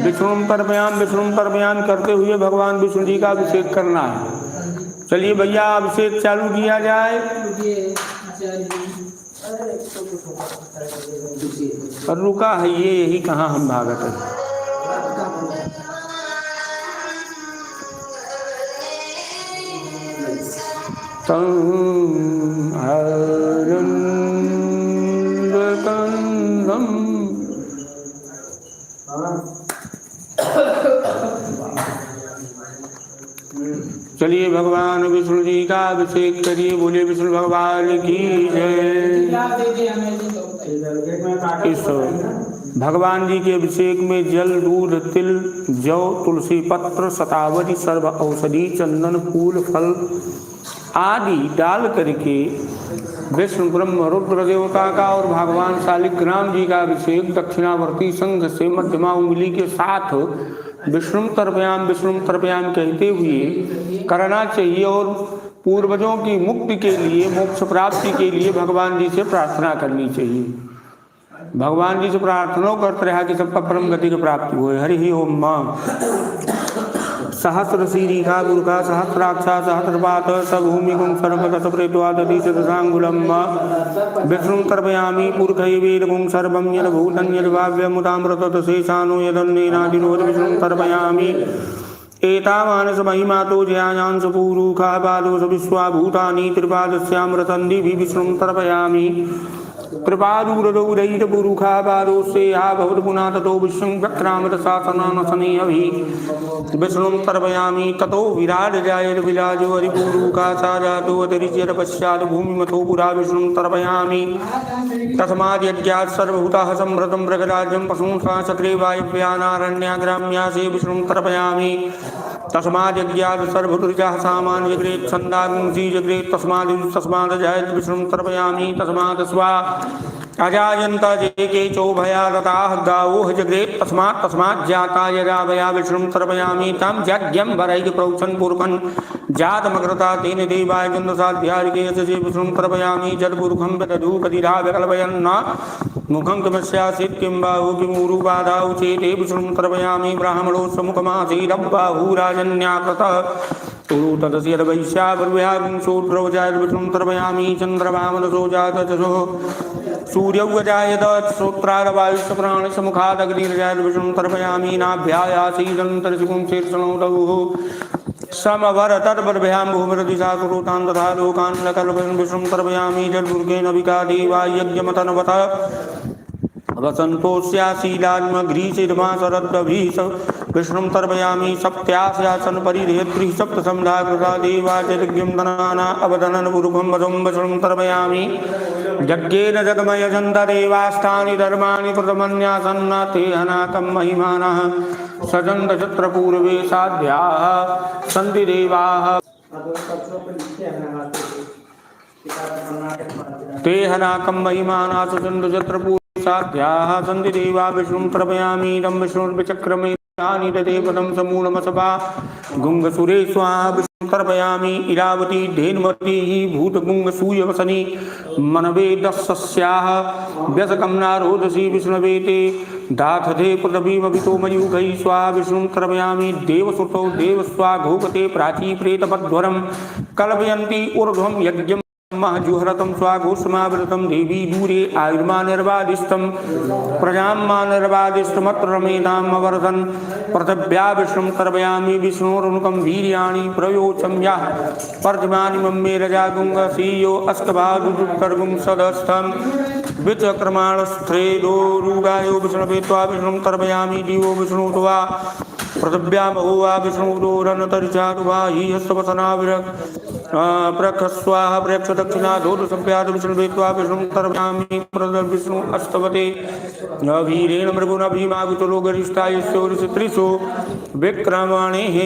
विष्णुम तर्पयामि करते हुए भगवान विष्णु जी का अभिषेक करना है। चलिए भैया अभिषेक चालू किया जाए। और रुका है ये, यही कहाँ हम भागत है। चलिए भगवान विष्णु जी का अभिषेक करिए, बोले विष्णु भगवान की जय। इस भगवान जी के अभिषेक में जल, दूध, तिल, जौ, तुलसी पत्र, शतावरी, सर्व औषधि, चंदन, फूल, फल आदि डाल करके विष्णु ब्रह्म रुद्र देवता का और भगवान शालिग्राम जी का अभिषेक दक्षिणावर्ती संघ से मध्यमा उंगली के साथ विष्णु तर्पयाम कहते हुए करना चाहिए और पूर्वजों की मुक्ति के लिए, मोक्ष प्राप्ति के लिए भगवान जी से प्रार्थना करनी चाहिए। भगवान जी से प्रार्थना करते रहा कि सबका परम गति की प्राप्ति हो। हरि ओम मां सहस्र शीरीखा गुरुखा सहस्राक्षा सहस्रपात सभूमि गुं सर्वगत प्रेत्वादति शतांगुलम विष्णु तर्पयामि पुरखै वेद गुं सर्वं यद् भूतं यद् भाव्यमुतामृतत् शेषानो यदन्नेनादिरोध विष्णु तर्पयामि एतावानस महिमातो जयायांश पूरुखा पादोष विश्वा भूतानि त्रिपादस्यामृतन्ति विष्णु तर्पयामि कृपादूरदौरैत पुरुखा पादोषे हा भवत पुनः ततो विष्णु वक्रामत शासनानसने अभि विष्णु तर्पयामि ततो विराट जायत विलाजो हरिपुरुखा सा जातो अतिरिच्यत पश्चात् भूमिमतो पुरा विष्णु तर्पयामि तस्माद् यज्ञात् सर्वभूताः संभृतं मृगराज्यं पशूंसा चक्रे वायव्यानारण्या ग्राम्या से विष्णु तर्पयामि तस्माद् यज्ञात् सर्वभूताः सामान्य जग्रेत् छन्दागुंसी जग्रेत् तस्माद् जायत विष्णु तर्पयामि तस्मात् स्वा अजायन्त जेके चोभयागताः गावोः जग्रेत् तस्मात् जाता यदा वया विष्णु तर्पयामि तं यज्ञं वरैः प्रोक्षन् पूर्वन् जातमग्रता तेन देवाय गन्धसाध्यार्घे यस्य विष्णु तर्पयामि जड्पुरुखं विदधूपतिरा विकल्पयन् मुखं किमस्यासीत् किं बाहु किमुरुपादाौ चेते विष्णु तर्पयामि ब्राह्मणो समुखमासीदब्बाहुराजन्याकृतः कुरु तदस्य वैश्यावृव्यागुंशोद्रवजाय विष्णु तर्पयामि चन्द्रभामनसो जातचषो सूर्यौजायत श्रोत्रारवायुष्प्राणसमुखादग्निर्जाय विष्णु तर्पयामि नाभ्यायासीदन्तरशिकुं शीर्षणोदौः समवर तद्भ्याम भूमिर्दिशा कुरुतान् तथा लोकान् न कल्पयन् विष्णु तर्पयामि जड्दुर्गेण विका देवा यज्ञमतन्वत वसन्तोऽस्याशीलान्मघ्रीशिरमा शरद्भिः विष्णु तर्पयामि सप्त्यास्यासन परिधेत्रिः सप्तसमधा कृता देवा यज्ञं दनाना अवदनन् पुरुखं वसं विष्णु तर्पयामि यज्ञेन जगमयजन्त देवास्तानि धर्माणि कृतमन्यासन्न ते हनाकं महिमानः सजन्त चत्रपूर्वे साध्याः सन्ति देवाः ते हनाकं महिमानः सजन्त चत्रपूर्वे साध्याः सन्ति देवा विष्णु तर्पयामि तं विष्णुर्विचक्रमे ददे पदं समूलमसभा गुंगसुरे स्वाहा विष्णु तर्पयामि इरावती धेन्वती भूतगुंगसूयवसनी मनवे दस्स्याः व्यसकं नारोदसी विष्णवे ते दाथधे पृथ्वीमभितो मयूखैः स्वाहा विष्णु तर्पयामि देवसुतौ देवस्वा घोपते प्राची प्रेतपध्वरं कल्पयन्ति ऊर्ध्वं यज्ञं जुहरतं स्वाघोषमावृतं देवी दूरे आयुर्मानिर्वादिष्टं प्रजां मानिर्वादिष्टमत्र रमेताम् अवर्धन् पृथिव्या विष्णु तर्पयामि विष्णोरुनुकं वीर्याणि प्रयोचं याः पर्जमानि मम्मे रजागुंगसीयो अस्कभादुत्तर्गुं सदस्थं विचक्रमाणस्थ्रेदोरुगायो विष्णवे त्वा विष्णु तर्पयामि जीवो विष्णु त्वा पृथिव्या बहुवा विष्णुदोरनतरिचातु वा हि हस्तवसनाविरक् प्रखस्वाहा प्रेक्ष दक्षिणा धोत संप्यात विष्णुवे त्वा विष्णु तर्पयामि प्रदर् विष्णु अस्तवते वीरेण मृगुना भीमागुतलो गरिष्ठायस्योरिषत्रिषु विक्रमणेः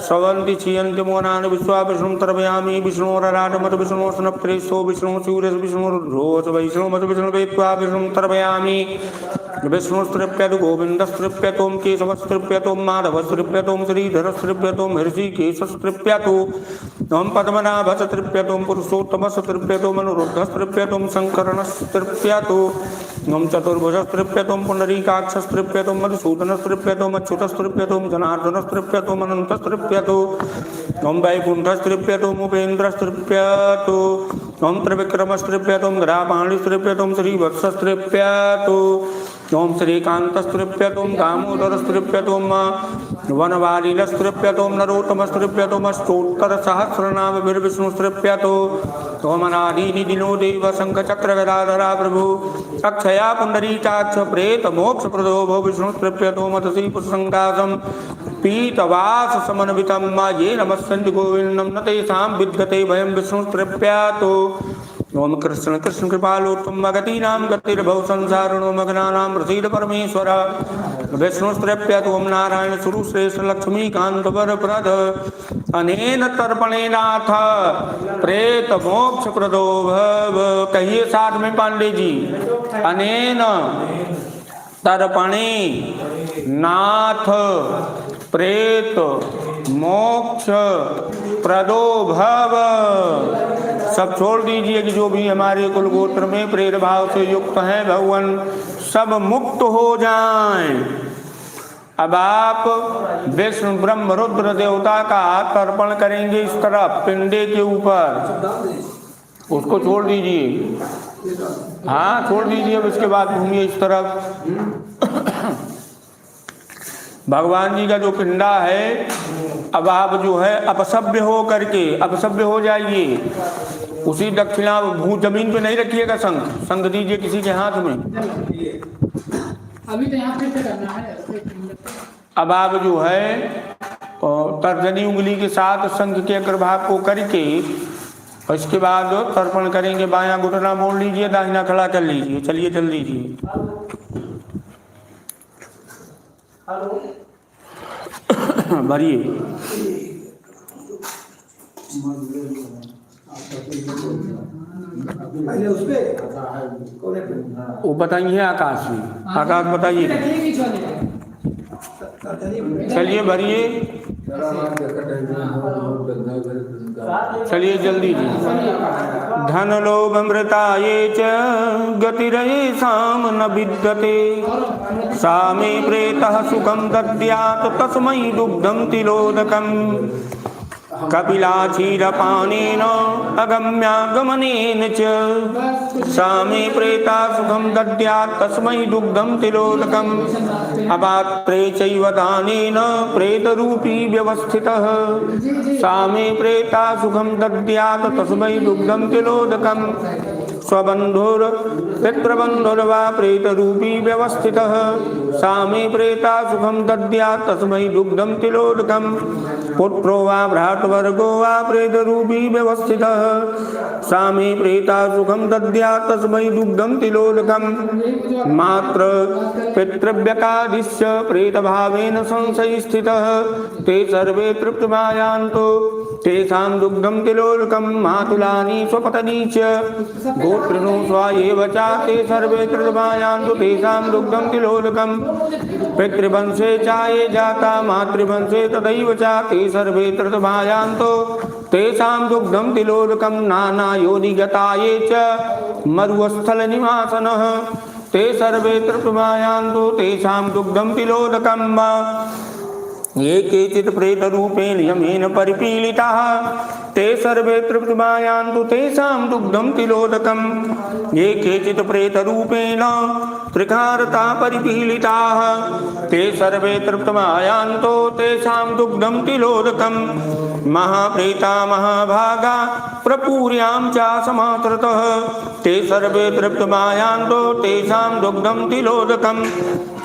सवन्ति छियन्ति मोनानि विश्वा विष्णु तर्पयामि विष्णोरराटमत विष्णोस्नप्त्रेशो विष्णु सूर्यस विष्णुरुद्रोस वैष्णवमत विष्णुवे त्वा विष्णु तर्पयामि विष्णुस्तृप्यतु गोविन्दस्तृप्यतों केशवस्तृप्यतों माधवस्तृप्यतों श्रीधरस्तृप्यतों हर्षिकेशस्तृप्यतु ओं पद्मनाभस्तृप्यतों पुरुषोत्तमस्तृप्यतों अनुरुद्धस्तृप्यतों शङ्करस्तृप्यतु ओम चतुर्भुजस्तृप्यतुम पुंडरीकाक्षस्तृप्यतुम मधुसूदनस्तृप्यतुम अच्युतस्तृप्यतुम जनार्दनस्तृप्यतुम अनंतस्तृप्यतु ओम वैकुंठस्तृप्यतुम उपेन्द्रस्तृप्यतु ओम त्रिविक्रमस्तृप्यतुम गदापाणिस्तृप्यतुम श्रीवत्सस्तृप्यतु ओम श्रीकांतस्तृप्यतुम दामोदरस्तृप्यतुम वनवालिनस्तृप्यतुम नरोत्तमस्तृप्यतुम अष्टोत्तरसहस्रनामभिर्विष्णुस्तृप्यतु ओम अनादीनि दिनो देव शंखचक्रगदाधरा प्रभु अक्षया पुंडरीकाक्ष प्रेत मोक्षप्रदो भो विष्णुस्तृप्यतु मतसी पुष्संकाशम पीतवास समन्वितं ये नमस्सन्ति गोविंदं न तेषां विद्यते भयं विष्णुस्तृप्यतु ओम कृष्ण कृष्ण कृपालोत्तम गतीनां गतिर्भव संसारिणो मग्नानां प्रसीद परमेश्वर विष्णुस्तृप्यतु ओम नारायण सुरश्रेष्ठ लक्ष्मीकांत वरप्रद अनेन तर्पणेनाथ प्रेत मोक्ष प्रदो भव। कहिए साथ में पांडे जी, अनेन तर्पणे नाथ प्रेत मोक्ष प्रदो भव। सब छोड़ दीजिए कि जो भी हमारे कुल गोत्र में प्रेत भाव से युक्त हैं भगवान सब मुक्त हो जाएं। अब आप विष्णु ब्रह्म रुद्र देवता का तर्पण करेंगे इस तरफ पिंडे के ऊपर, उसको छोड़ दीजिए। हाँ छोड़ दीजिए। अब इसके बाद घूमिए इस तरफ। भगवान जी का जो पिंडा है, अब आप जो है अपसभ्य हो करके अपसभ्य हो जाइए। उसी दक्षिणा भू जमीन पे नहीं रखिएगा, संग दीजिए किसी के हाथ में। अभी तो यहाँ पे करना है। अब आप जो है तर्जनी उंगली के साथ संघ के अग्रभाग को करके इसके बाद तर्पण करेंगे। बायां घुटना मोड़ लीजिए, दाहिना खड़ा कर लीजिए। चलिए चल दीजिए। भरिए। वो बताइए आकाश में, आकाश बताइए। चलिए भरिए। चलिए जल्दी जी। धन लोभ अमृताये च गतिरेषां न विद्यते सा मे प्रेतः सुखं दद्यात् तस्मै दुग्धं तिलोदकम् कपिला क्षीरपानेन अगम्यागमनेन च सा मे प्रेता सुखं दद्यात् तस्मै दुग्धं तिलोदकम् अपात्रे चैव दानेन प्रेतरूपी व्यवस्थितः सा मे प्रेता सुखं दद्यात् तस्मै दुग्धं तिलोदकम् स्वबंधुर पितृबंधुर्वा प्रेतरूपी व्यवस्थितः सा मे प्रेता सुखं दद्यात् तस्मै दुग्धं तिलोदकम् पुत्रो वा भ्रातृवर्गो वा प्रेतरूपी व्यवस्थितः सा मे प्रेता सुखं दद्यात् तस्मै दुग्धं तिलोदकम् मात्र पितृव्यकादिश्य प्रेतभावेन संशयस्थितः ते सर्वे तृप्तमायान्तो तेषां दुग्धं तिलोदकम् मातुलानि स्वपत्नी च गोत्रिणो स्वायेव च ते सर्वे तृप्तमायान्तु तेषां दुग्धं तिलोदकम् पितृवंशे च ये जाता मातृवंशे तथैव च ते सर्वे तृप्तमायान्तो तेषां दुग्धं तिलोदकम् नानायोनिगता ये च मरुस्थलनिवासिनः ते सर्वे तृप्तमायान्तु तेषां दुग्धं तिलोदकम् ये केचित् प्रेतरूपेण यमेन परिपीडिताः ते सर्वे तृप्तमायान्तु तेषां दुग्धं तिलोदकम् ये केचित् प्रेतरूपेण त्रिकारता परिपीडिताः ते सर्वे तृप्तमायान्तो तेषां दुग्धं तिलोदकम् महाप्रेता महाभागा प्रपूर्यां च समाश्रितः ते सर्वे तृप्तमायान्तो तेषां दुग्धं तिलोदकम्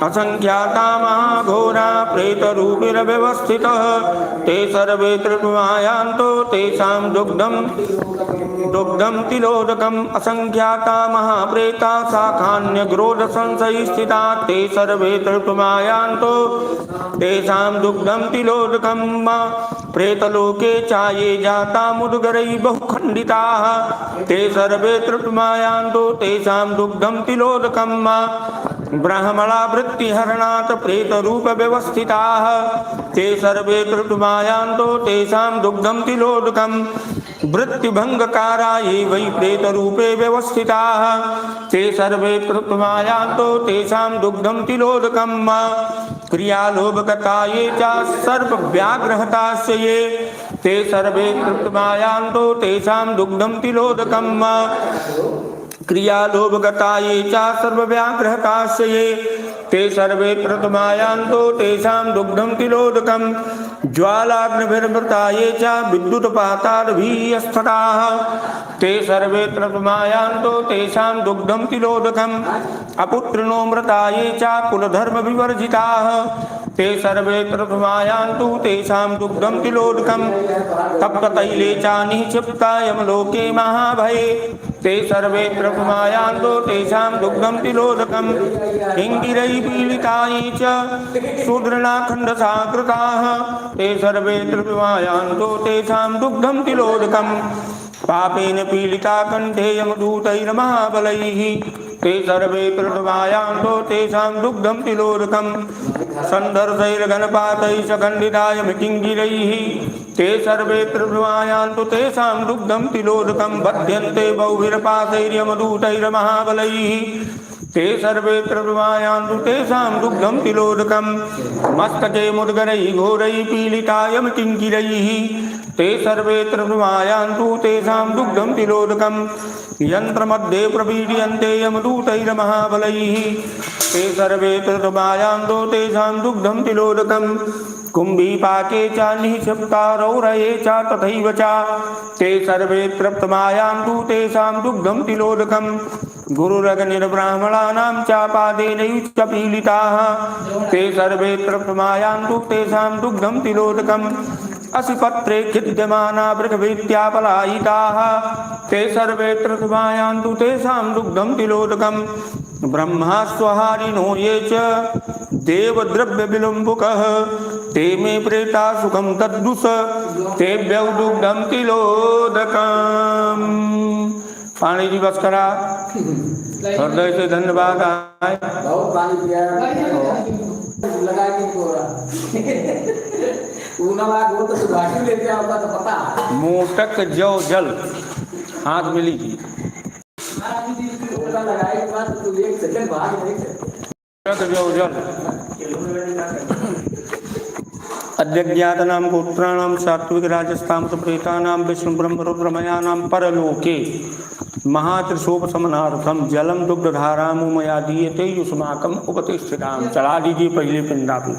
असंख्याता महाघोरा प्रेतरूपिरव्यवस्थितः ते सर्वे तृप्तमायान्तो तेषां दुग्धं तिलोदकम् असंख्याता महाप्रेता शाखान्यग्रोध संशयस्थिता ते सर्वे तृप्तमायान्तो तेषां दुग्धं तिलोदकम् प्रेतलोके च ये जाता मुद्गरैः बहुखण्डिताः ते सर्वे तृप्तमायान्तो तेषां दुग्धं तिलोदकम् ब्राह्मणा वृत्तिहरणात् प्रेतरूप व्यवस्थिताः ते सर्वे ऋतुमायान्तो तेषां दुग्धं तिलोदकम् वृत्तिभंगकारा ये वै प्रेतरूपे व्यवस्थिताः ते सर्वे ऋतुमायान्तो तेषां दुग्धं तिलोदकम् क्रियालोभगता ये च सर्वव्याघ्रहतास्य ये ते सर्वे ऋतुमायान्तो तेषां दुग्धं तिलोदकम् क्रियालोभगता ये च सर्वव्याघ्रहतास्य ये ते सर्वे क्रतुमायान्तो तेषां दुग्धं तिलोदकम् ज्वालाग्निभिर्वृता ये च विद्युत्पाताद्भिः स्थिताः ते सर्वे क्रतुमायान्तो तेषां दुग्धं तिलोदकम् अपुत्रिणो मृता ये च कुलधर्मविवर्जिताः ते सर्वे क्रतुमायान्तु तेषां दुग्धं तिलोदकम् तप्ततैले च निक्षिप्ता यमलोके महाभये ते सर्वे क्रतुमायान्तो तेषां दुग्धं तिलोदकम् इंगिरै पीडितायै च शूद्रनाखण्डसा कृताः ते सर्वे क्रतुमायान्तो तेषां दुग्धं तिलोदकम् पापेन पीडिता कण्ठे यमदूतैर्महाबलैः ते सर्वे क्रतुमायान्तो तेषां दुग्धं तिलोदकम् सन्दर्शैर्गणपातैः च खण्डिताय किङ्गिरैः ते सर्वे क्रतुमायान्तो तेषां दुग्धं तिलोदकम् बध्यन्ते बहुभिर्पाशैर्यमदूतैर्महाबलैः ते सर्वे क्रतुमायान्तु तेषां दुग्धं तिलोदकम् मस्तके मुद्गरैः घोरैः पीडिताय किङ्किरैः ते सर्वे क्रतुमायान्तु तेषां दुग्धं तिलोदकम् यन्त्रमध्ये प्रपीड्यन्ते यमदूतैर्महाबलैः ते सर्वे क्रतुमायान्तो तेषां दुग्धं तिलोदकम् कुम्भीपाके च निक्षिप्ता रौरये च तथैव च ते सर्वे क्रतुमायान्तु तेषां दुग्धं तिलोदकम् गुरुरग्निर्ब्राह्मणानां च पादेनैः च पीडिताः ते सर्वे क्रतुमायान्तु तेषां दुग्धं तिलोदकम् असिपत्रे खिद्यमाना वृषभेत्यापलायिताः ते सर्वे क्रतुमायान्तु तेषां दुग्धं तिलोदकम् ब्रह्मा स्वहारिणो ये च देवद्रव्यविलुम्बुकः ते मे प्रेता सुखं तद्दुष तेभ्यः दुग्धं तिलोदकम्। पानी जी बस करा, हृदय से धन्यवाद आए। बहुत पानी पिया लगा के पूरा वो तो सुधारी लेके आता तो पता मोटक जौ जल हाथ में लीजिए। लगाए के बाद तो एक सेकंड बाद नहीं मोटक जौ जल अध्यज्ञातनां गोत्राणां सात्विक राजस्थाम प्रेतानां विष्णु ब्रह्म रुद्रमयानां परलोके महात्रिशोपशमनार्थम जलम दुग्धधारामया दीयते युष्माकम उपतिष्ठिताम। चढ़ा दीजिए पहले पिंडा पे,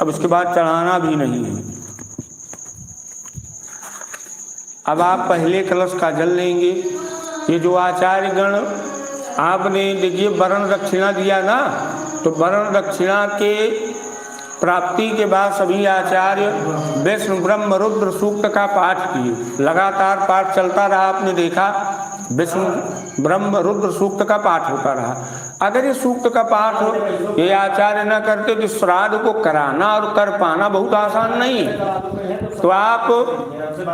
अब उसके बाद चढ़ाना भी नहीं है। अब आप पहले कलश का जल लेंगे। ये जो आचार्य गण आपने देखिए वर्ण दक्षिणा दिया ना, तो वर्ण दक्षिणा के प्राप्ति के बाद सभी आचार्य विष्णु ब्रह्म रुद्र सूक्त का पाठ किए। लगातार पाठ चलता रहा, आपने देखा विष्णु ब्रह्म रुद्र सूक्त का पाठ होता रहा। अगर ये सूक्त का पाठ ये आचार्य न करते तो श्राद्ध को कराना और कर पाना बहुत आसान नहीं है। तो आप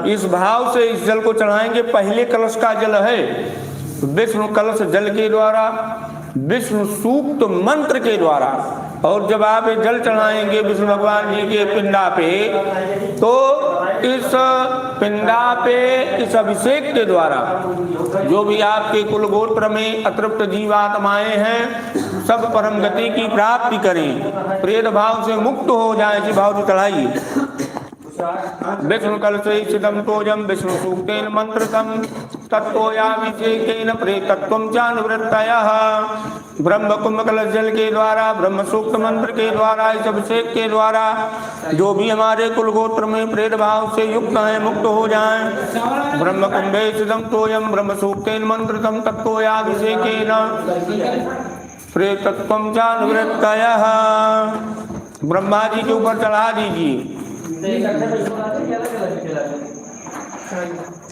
इस भाव से इस जल को चढ़ाएंगे। पहले कलश का जल है विष्णु कलश जल के द्वारा, विष्णु सूक्त मंत्र के द्वारा। और जब आप ये जल चढ़ाएंगे विष्णु भगवान जी के पिंडा पे, तो इस पिंडा पे इस अभिषेक के द्वारा जो भी आपके कुल गोत्र में अतृप्त जीवात्माएं हैं सब परम गति की प्राप्ति करें, प्रेत भाव से मुक्त हो जाए। इसी भाव से चढ़ाइए। विष्णु कलशेषितं तोयं विष्णु सूक्तेन मंत्रतं तत्तोयाभिषेकेन प्रेतत्वं चानुवृत्तयः। ब्रह्म कुंभ कलश जल के द्वारा, ब्रह्म सूक्त मंत्र के द्वारा, इस अभिषेक के द्वारा जो भी हमारे कुल गोत्र में प्रेत भाव से युक्त हैं मुक्त हो जाएं। ब्रह्म कुंभेषितं तोयं ब्रह्म सूक्तेन मंत्रतं तत्तोयाभिषेकेन प्रेतत्वं चानुवृत्तयः। ब्रह्मा जी के ऊपर चढ़ा दीजिए।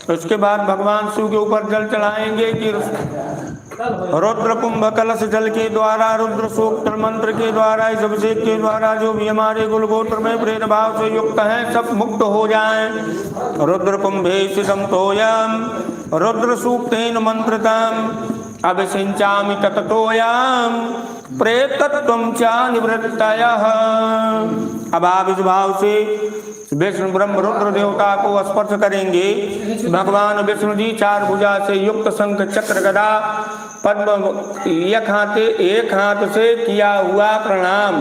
उसके बाद भगवान शिव के ऊपर जल चढ़ाएंगे कि रुद्र कुंभ कलश जल के द्वारा, रुद्र सूक्त मंत्र के द्वारा, इस अभिषेक के द्वारा जो भी हमारे कुल गोत्र में प्रेत भाव से युक्त हैं सब मुक्त हो जाएं। रुद्र कुंभेषितं तोयं रुद्र सूक्तेन मंत्रतं अभिषिञ्चामि तततोयं प्रेतत्वं च निवृत्तयः। अब आप इस भाव से विष्णु ब्रह्म रुद्र देवता को स्पर्श करेंगे। भगवान विष्णु जी 4 भुजा से युक्त शंख चक्र गदा पद्म एक हाथ से किया हुआ प्रणाम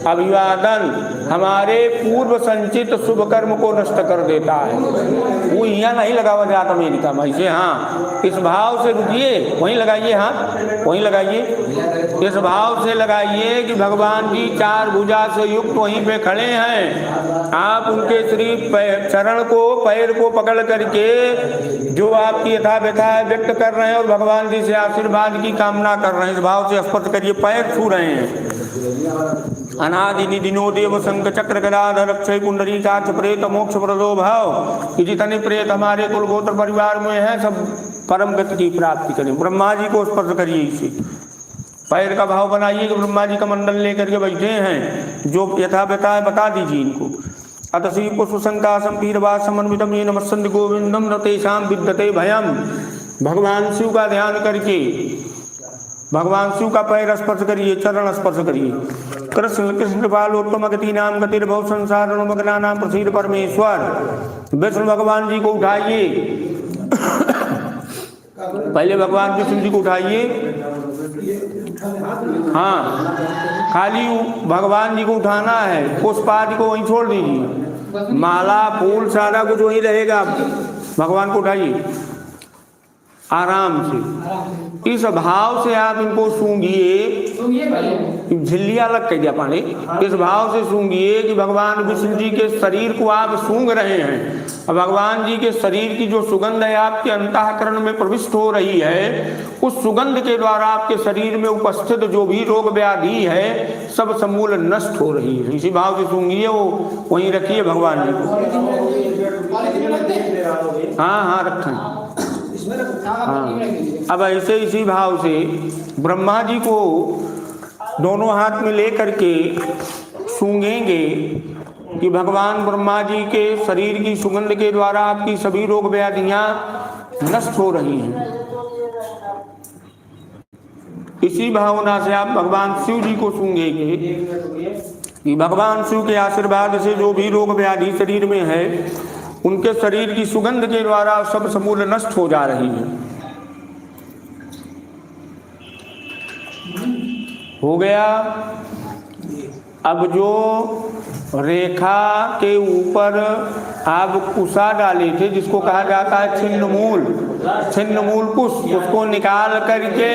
अभिवादन हमारे पूर्व संचित शुभ कर्म को नष्ट कर देता है। वो यहाँ नहीं लगा हुआ जाता अमेरिका में ऐसे। हाँ, इस भाव से रुकिए, वहीं लगाइए, हाथ वहीं लगाइए, इस भाव से लगाइए कि भगवान जी 4 भुजा से युक्त वहीं पे खड़े हैं। आप उनके श्री चरण को, पैर को पकड़ करके जो आपकी यथा व्यथा व्यक्त कर रहे हैं और भगवान जी से आशीर्वाद की कामना कर रहे हैं, इस भाव से स्पर्श करिए, पैर छू रहे हैं। अनादि निदिनो देव शंख चक्र गदाधर अक्षय कुंडली काक्ष प्रेत मोक्ष प्रदो भाव कि जितने प्रेत हमारे कुल गोत्र परिवार में हैं सब परम गति की प्राप्ति करें। ब्रह्मा जी को स्पर्श करिए, इसे पैर का भाव बनाइए कि ब्रह्मा जी का मंडल लेकर के बैठे हैं, जो यथा व्यथा है बता दीजिए इनको। अतसी पुष्प संकाशम पीरवा समन्वितम ये नमस्सन्ति गोविंदम न तेषां विद्यते भयम। भगवान शिव का ध्यान करके भगवान शिव का पैर स्पर्श करिए, चरण स्पर्श करिए। कृष्ण कृष्ण कृपालोत्तम गति नाम गतिर्भव संसार मग्ना नाम प्रसीद परमेश्वर। विष्णु भगवान जी को उठाइए, पहले भगवान विष्णु जी को उठाइए। हाँ, खाली भगवान जी को उठाना है, पुष्पादि को वहीं छोड़ दीजिए, माला फूल सारा कुछ वहीं रहेगा। भगवान को उठाइए आराम से, इस भाव से आप इनको सूंघिए, झिल्लियाँ अलग कह दिया पानी, इस भाव से सूंघिए कि भगवान विष्णु जी के शरीर को आप सूंघ रहे हैं। और भगवान जी के शरीर की जो सुगंध है आपके अंतःकरण में प्रविष्ट हो रही है, उस सुगंध के द्वारा आपके शरीर में उपस्थित जो भी रोग व्याधि है सब समूल नष्ट हो रही है। इसी भाव से सूंघिए, वो वहीं रखिए भगवान जी को। हाँ हाँ रखें। हाँ, अब ऐसे इसी भाव से ब्रह्मा जी को दोनों हाथ में ले करके सूंघेंगे कि भगवान ब्रह्मा जी के शरीर की सुगंध के द्वारा आपकी सभी रोग व्याधियां नष्ट हो रही हैं। इसी भावना से आप भगवान शिव जी को सूंघेंगे कि भगवान शिव के आशीर्वाद से जो भी रोग व्याधि शरीर में है उनके शरीर की सुगंध के द्वारा सब समूल नष्ट हो जा रही है। हो गया। अब जो रेखा के ऊपर आप कुशा डाले थे, जिसको कहा जाता है छिन्न मूल पुष्प, उसको निकाल करके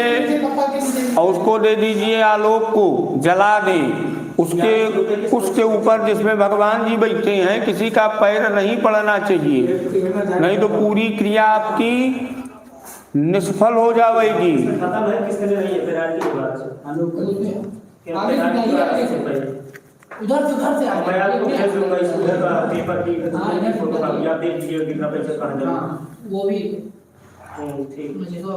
और उसको दे दीजिए आलोक को, जला दें। उसके ऊपर जिसमें भगवान जी बैठे हैं किसी का पैर नहीं पड़ना चाहिए, नहीं तो पूरी क्रिया आपकी निष्फल हो जाएगी। उधर से वो भी मुझे तो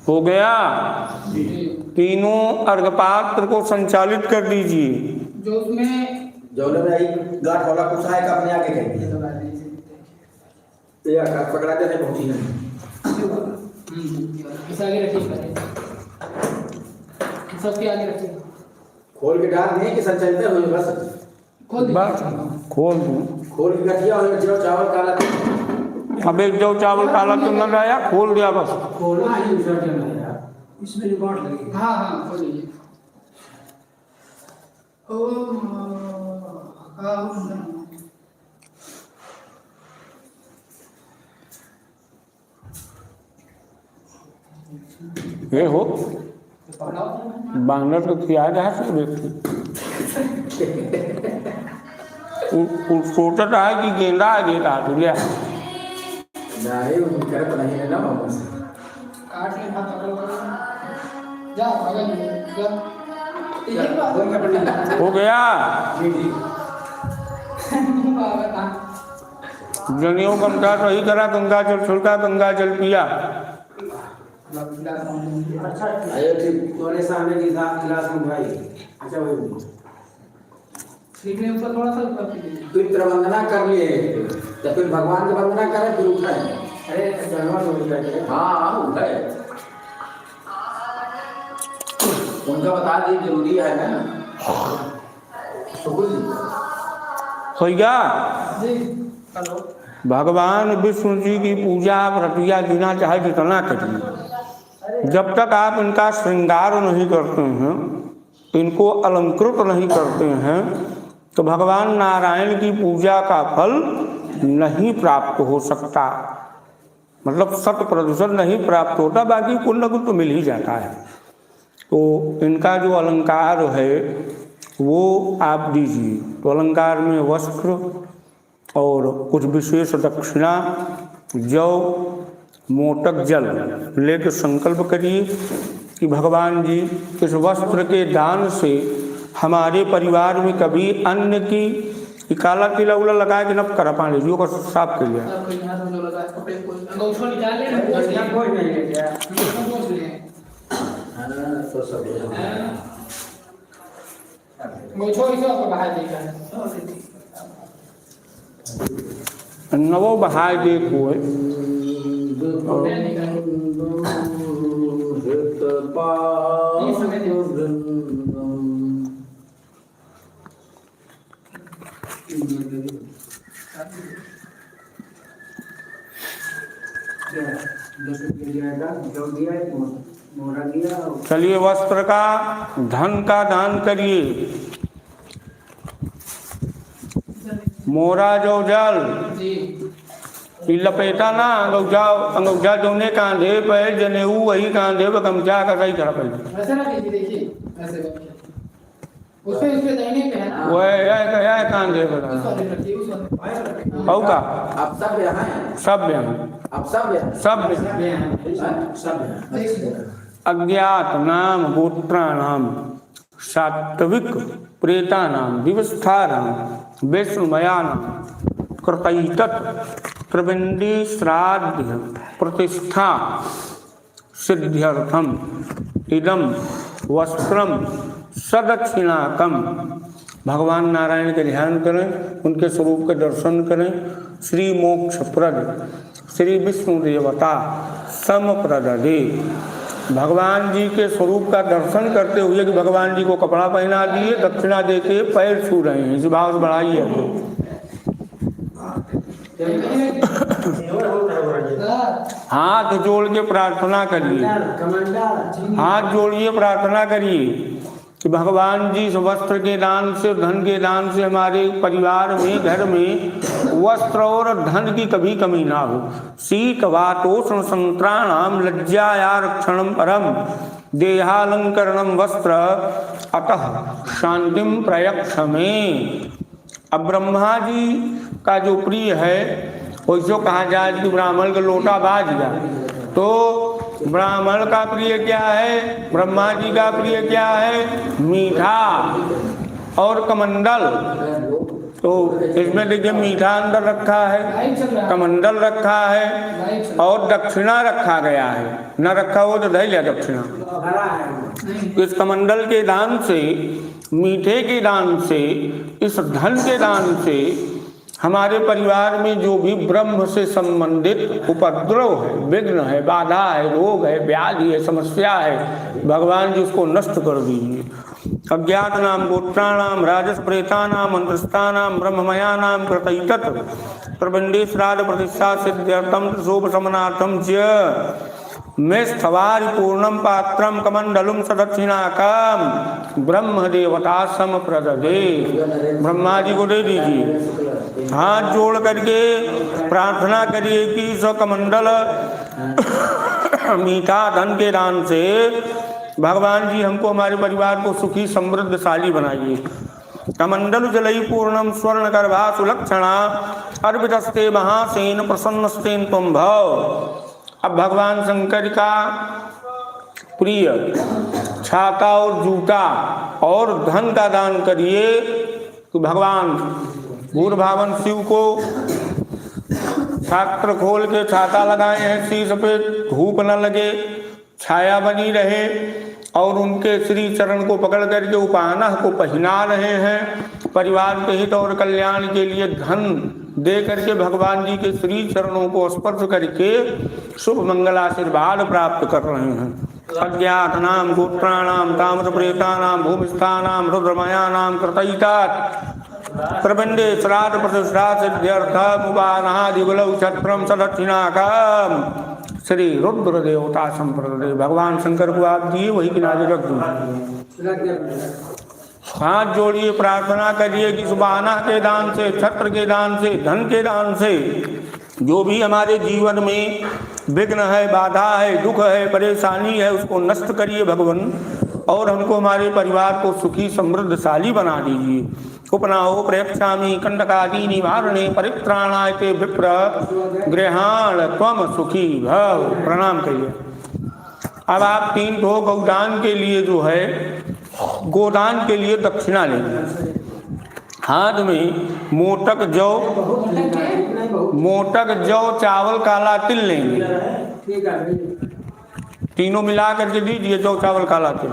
हो गया। तीनों अर्घपात्र को संचालित कर दीजिए। जो उसमें गांठ वाला कुछ है अपने आगे कहेंगे तो यार पकड़ा जाने पहुंची है। इस आगे रखिए, सबके आगे रखिए। खोल के डाल नहीं कि संचालित हो बस खोल दूं। खोल के गठिया हो जो चावल काला अब एक जो चावल काला तो न आया, खोल दिया बस। खोलना ही विसर्जन है यार, इसमें जो गांठ लगी। हाँ हाँ खोल लीजिए। ये हो बांग्ला तो किया जा सकते सोचता है कि गेंदा है, गेंदा तुझे नहीं उनका तो नहीं है ना बस काट ले हाथ पकड़ जा हो गया। जनेऊ गमछा सही करा, गंगा जल छिड़का, गंगा जल पिया। आयो ठीक तुम्हारे सामने गिलास में भाई। अच्छा भाई ठीक है, ऊपर थोड़ा सा ऊपर कीजिए। पितृ वंदना कर लिए तो फिर भगवान की वंदना करें फिर उठाए। अरे भगवान हो गया। हाँ उठाए, उनका बता दी जरूरी है ना। हो गया। जी हेलो। भगवान विष्णु जी की पूजा आप रतिया बिना चाहे जितना करिए, जब तक आप इनका श्रृंगार नहीं करते हैं, इनको अलंकृत नहीं करते हैं, तो भगवान नारायण की पूजा का फल नहीं प्राप्त हो सकता। मतलब 100% नहीं प्राप्त होता, बाकी कुछ न कुछ तो मिल ही जाता है। तो इनका जो अलंकार है वो आप दीजिए। तो अलंकार में वस्त्र और कुछ विशेष दक्षिणा, जौ, मोटक जल लेकर संकल्प करिए कि भगवान जी इस वस्त्र के दान से हमारे परिवार में कभी अन्न की काला तिला उला लगा के नब करा पानी जी को साफ कर लिया। नवो बहाय दे कोई चलिए वस्त्र का, धन का दान करिए। मोरा जो जल लपेटा ना अंगौजा जोने कांधे पे जनेऊ वही कांधे पे गमछा का सही करा पहले वह कांधे पे का आप सब यहाँ हैं? सब यहाँ आप सब यहाँ? सब सब अज्ञात नाम गोत्रा नाम सात्विक प्रेता नाम व्यवस्था नाम वैष्णवया नाम कृतैतत त्रिवेणी श्राद्ध प्रतिष्ठा सिद्ध्यर्थम इदम वस्त्रम सदक्षिणाकम। भगवान नारायण के ध्यान करें, उनके स्वरूप के दर्शन करें। श्री मोक्षप्रद श्री विष्णु देवता समप्रदे, भगवान जी के स्वरूप का दर्शन करते हुए कि भगवान जी को कपड़ा पहना दिए, दक्षिणा देके पैर छू रहे हैं, इस भाव से बढ़ाइए। हाथ जोड़ के प्रार्थना करिए, हाथ जोड़िए प्रार्थना करिए कि भगवान जी इस वस्त्र के दान से, धन के दान से हमारे परिवार में, घर में वस्त्र और धन की कभी कमी ना हो। शीत वातोष्ण संत्राणाम लज्जायारक्षणम परम देहालंकरणम वस्त्र अतः शांतिम प्रयक्षमे। अब ब्रह्मा जी का जो प्रिय है वैसे कहा जाए कि ब्राह्मण का लोटा बाज गया, तो ब्राह्मण का प्रिय क्या है, ब्रह्मा जी का प्रिय क्या है, मीठा और कमंडल। तो इसमें देखिए मीठा अंदर रखा है, कमंडल रखा है और दक्षिणा रखा गया है। न रखा हो तो दही लिया दक्षिणा। इस कमंडल के दान से, मीठे के दान से, इस धन के दान से हमारे परिवार में जो भी ब्रह्म से संबंधित उपद्रव है, विघ्न है, बाधा है, रोग है, व्याधि है, समस्या है, भगवान जी उसको नष्ट कर दीजिए। अज्ञात नाम गोत्राणाम राजस प्रेतानाम मंत्रस्थानाम ब्रह्ममयानाम कृतैतत प्रबंधे श्राद्ध प्रतिष्ठा सिद्ध्यर्थम शोभ समनार्थम च में स्थवारि पूर्णम पात्रम कमंडलुम सदक्षिणाकम ब्रह्म देवता सम प्रददे। ब्रह्मा जी को दे दीजिए। हाथ जोड़ करके प्रार्थना करिए कि कमंडल मीठा धन के दान से भगवान जी हमको, हमारे परिवार को सुखी समृद्धशाली बनाइए। कमंडल जलई पूर्णम स्वर्ण गर्भा सुलक्षणा अर्पितस्ते महासेन प्रसन्नस्तेन तुम भव। अब भगवान शंकर का प्रिय छाता और जूता और धन का दान करिए। तो भगवान भूर्भावन शिव को छात्र खोल के छाता लगाए हैं, शीश पे धूप न लगे, छाया बनी रहे, और उनके श्री चरण को पकड़ करके उपानह को पहना रहे हैं। परिवार के हित और कल्याण के लिए धन दे करके भगवान जी के श्री चरणों को स्पर्श करके शुभ मंगल आशीर्वाद प्राप्त कर रहे हैं। अज्ञात नाम गोत्राणाम ताम्र प्रेतानाम भूमिस्थानाम रुद्रमयानाम कृतयितात प्रबंधे श्राद्ध प्रतिष्ठा सिद्ध्यर्थ मुबानादिगुलौ छत्रम सदक्षिणाकम श्री रुद्र देवता संप्रदे। भगवान शंकर को आप दिए, वही किनारे रख दीजिए। हाथ जोड़िए, प्रार्थना करिए कि सुबाना के दान से, छत्र के दान से, धन के दान से जो भी हमारे जीवन में विघ्न है, बाधा है, दुख है, परेशानी है, उसको नष्ट करिए भगवान, और हमको हमारे परिवार को सुखी समृद्धशाली बना दीजिए। उपनाहो प्रेक्षामि कंटकादि निवारणे परित्राणाय ते विप्र गृहाण त्वम सुखी भव। प्रणाम करिए। अब आप 3 ठो गौदान के लिए जो है, गोदान के लिए दक्षिणा लेंगे। हाथ में मोटक जौ चावल काला तिल लेंगे, तीनों मिला करके दीजिए। जौ चावल काला तिल।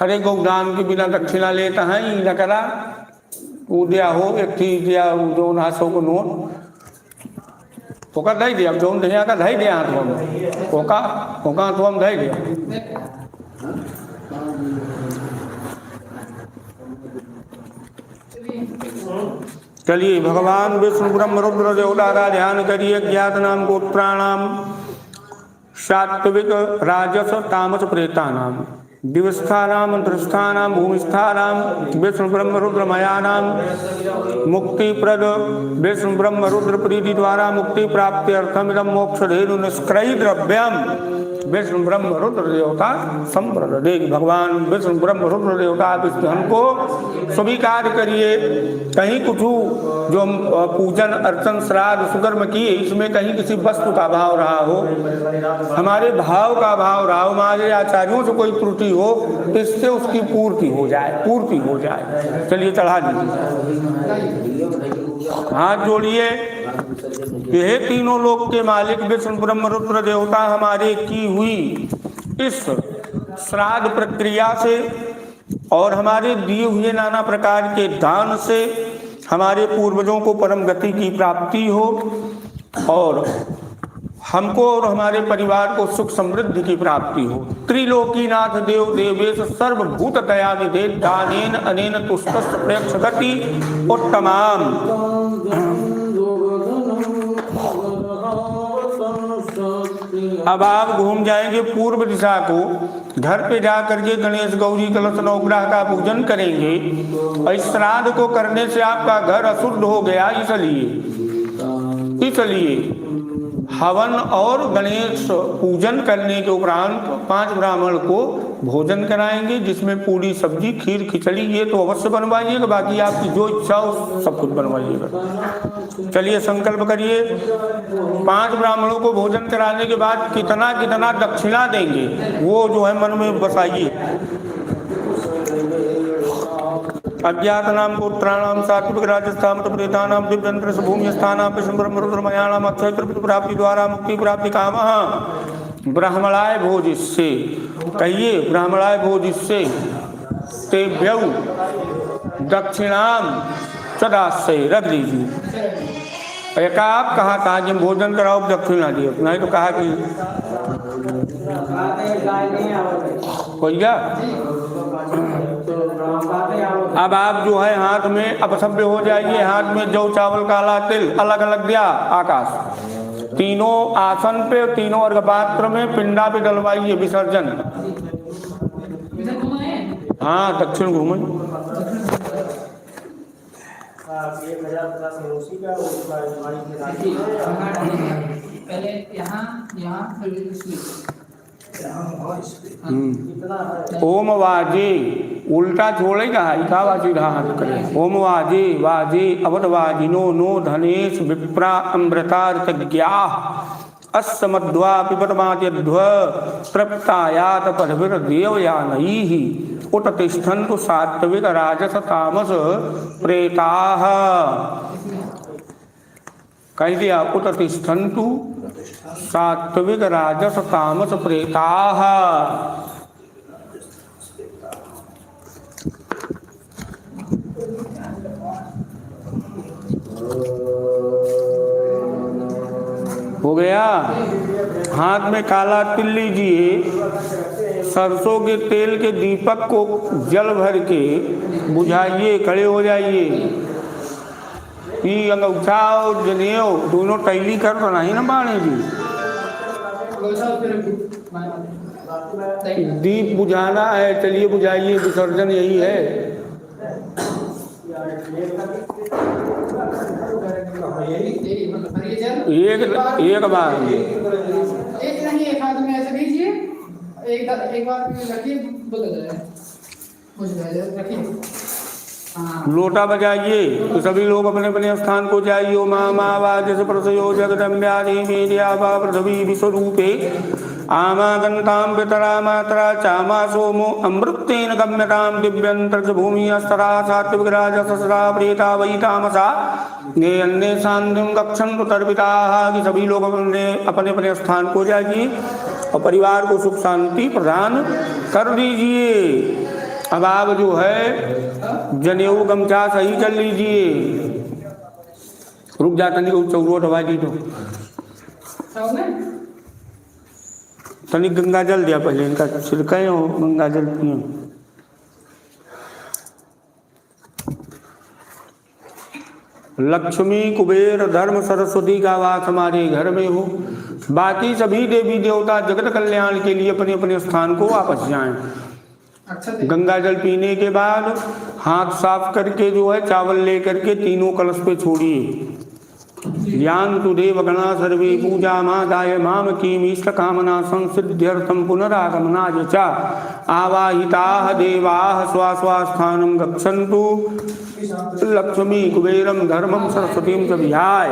अरे गौदान के बिना दक्षिणा लेता है ही न करा। उद्या हो एक थी दिया जो 900 को नोट ओका दई दिया, जो धैया का धई दिया हाथ में ओका तो हम धई दिया। चलिए भगवान विष्णु ब्रह्म रुद्र देवता का ध्यान करिए। ज्ञात नाम गोत्राणाम सात्विक राजस तामस प्रेतानाम दिवस्थानाम अंतरस्थानाम भूमिस्थानाम विष्णु ब्रह्म रुद्र मयानाम मुक्ति प्रद विष्णु ब्रह्म रुद्र प्रीति द्वारा मुक्ति प्राप्ति अर्थम इदम मोक्ष धेनु निष्क्रयी द्रव्यम विष्णु ब्रह्म रुद्र देवता संप्रदे। भगवान विष्णु ब्रह्म रुद्र देवता आप इस धन को स्वीकार करिए। कहीं कुछ जो हम पूजन अर्चन श्राद्ध सुकर्म किए, इसमें कहीं किसी वस्तु का भाव रहा हो, हमारे भाव का भाव रहा हो, हमारे आचार्यों से कोई त्रुटि हो, तो इससे उसकी पूर्ति हो जाए। चलिए चढ़ा दीजिए, हाथ जोड़िए। यह तीनों लोक के मालिक विष्णु ब्रह्म रुद्र देवता हमारे की हुई इस श्राद्ध प्रक्रिया से और हमारे दिए हुए नाना प्रकार के दान से हमारे पूर्वजों को परम गति की प्राप्ति हो और हमको और हमारे परिवार को सुख समृद्धि की प्राप्ति हो। त्रिलोकीनाथ देव देवेश सर्वभूत दया विधे दानेन अनेन तुष्टस् प्रेक्षगति उत्तमाम। अब आप घूम जाएंगे पूर्व दिशा को, घर पे जा करके गणेश गौरी कलश नवग्रह का पूजन करेंगे। और श्राद्ध को करने से आपका घर अशुद्ध हो गया, इसलिए हवन और गणेश पूजन करने के उपरांत 5 ब्राह्मण को भोजन कराएंगे, जिसमें पूरी सब्जी खीर खिचड़ी ये तो अवश्य बनवाइएगा, बाकी आपकी जो इच्छा हो सब कुछ बनवाइएगा। चलिए संकल्प करिए। 5 ब्राह्मणों को भोजन कराने के बाद कितना कितना दक्षिणा देंगे वो जो है मन में बसाइए। अज्ञात नाम गोत्राणाम सात्विक राजस्थान प्रेतानाम दिव्यंत्र भूमि स्थानाम विष्णु ब्रह्म रुद्र मयानाम अक्षय प्राप्ति द्वारा मुक्ति प्राप्ति कामः ब्राह्मणाय भोजिष्ये। कहिए ब्राह्मणाय भोजिष्ये तेभ्यौ दक्षिणाम सदास्ये। रख दीजिए। एक आप कहा था कि भोजन कराओ दक्षिणा दिए, नहीं तो कहा कि भैया अब आप जो है हाथ में अपसभ्य हो जाइए। हाथ में जौ चावल काला तिल अलग अलग दिया आकाश, तीनों आसन पे तीनों अर्घ पात्र में पिंडा पे डलवाइए विसर्जन। हाँ दक्षिण घूमे। पहले यहाँ ओम वाजे उल्टा छोड़ेगा, इकावाजी हाथ करे। ओम वाजे वाजे अवध वाजिनो नो धनेश विप्रा अमृतार्थज्ञा अस्समध्वा पिबतमात्यध्व तृप्तायात पदभिर्देवयानैः उत तिष्ठन्तु सात्विक राजस तामस प्रेताः। कह दिया उत तिष्ठन्तु सात्विक राजस तामस प्रेताः। हो गया। हाथ में काला तिल लीजिए, सरसों के तेल के दीपक को जल भर के बुझाइए, खड़े हो जाइए। ये अंगूठा और जनेऊ दोनों टैली कर तो नहीं ना बाणे जी। दीप बुझाना है, चलिए बुझाइए, विसर्जन यही है। एक बार एक नहीं, एक हाथ में ऐसे लीजिए, एक बार रखिए, बुझ जाए, रखिए। लोटा बजाइए तो सभी लोग अपने अपने स्थान को जाइए। ओम आवाज प्रसयो जगदम्ब्यादि मेद्या पृथ्वी विश्वरूपे आमागंताम पितरा मात्रा चामा सोमो अमृतेन गम्यताम दिव्यंतर भूमि अस्तरा सात्विक राजसरा प्रेता वही तामसा ने अन्य शांतिम गच्छन्तु तर्पिताः। कि सभी लोग अपने अपने स्थान को जाइए और परिवार को सुख शांति प्रदान कर दीजिए। अब आप जो है जनेऊ गमछा सही कर लीजिए। रुक जाता नहीं को चौरो दवा दी तो तनिक गंगा जल दिया पहले, इनका छिड़काए हो गंगा जल पिए। लक्ष्मी कुबेर धर्म सरस्वती का वास हमारे घर में हो। बाकी सभी देवी देवता जगत कल्याण के लिए अपने अपने स्थान को वापस जाएं। गंगा जल पीने के बाद हाथ साफ करके जो है चावल लेकर के तीनों कलश पे छोड़िए। ज्ञान तु देवगणा सर्वे पूजा मादाय माम कीमीष्ट कामना संसिद्ध्यर्थम पुनरागमनाय च आवाहिताः देवाः स्वास्वास्थानं गच्छन्तु। लक्ष्मी कुबेरम धर्मम सरस्वतीम च विहाय।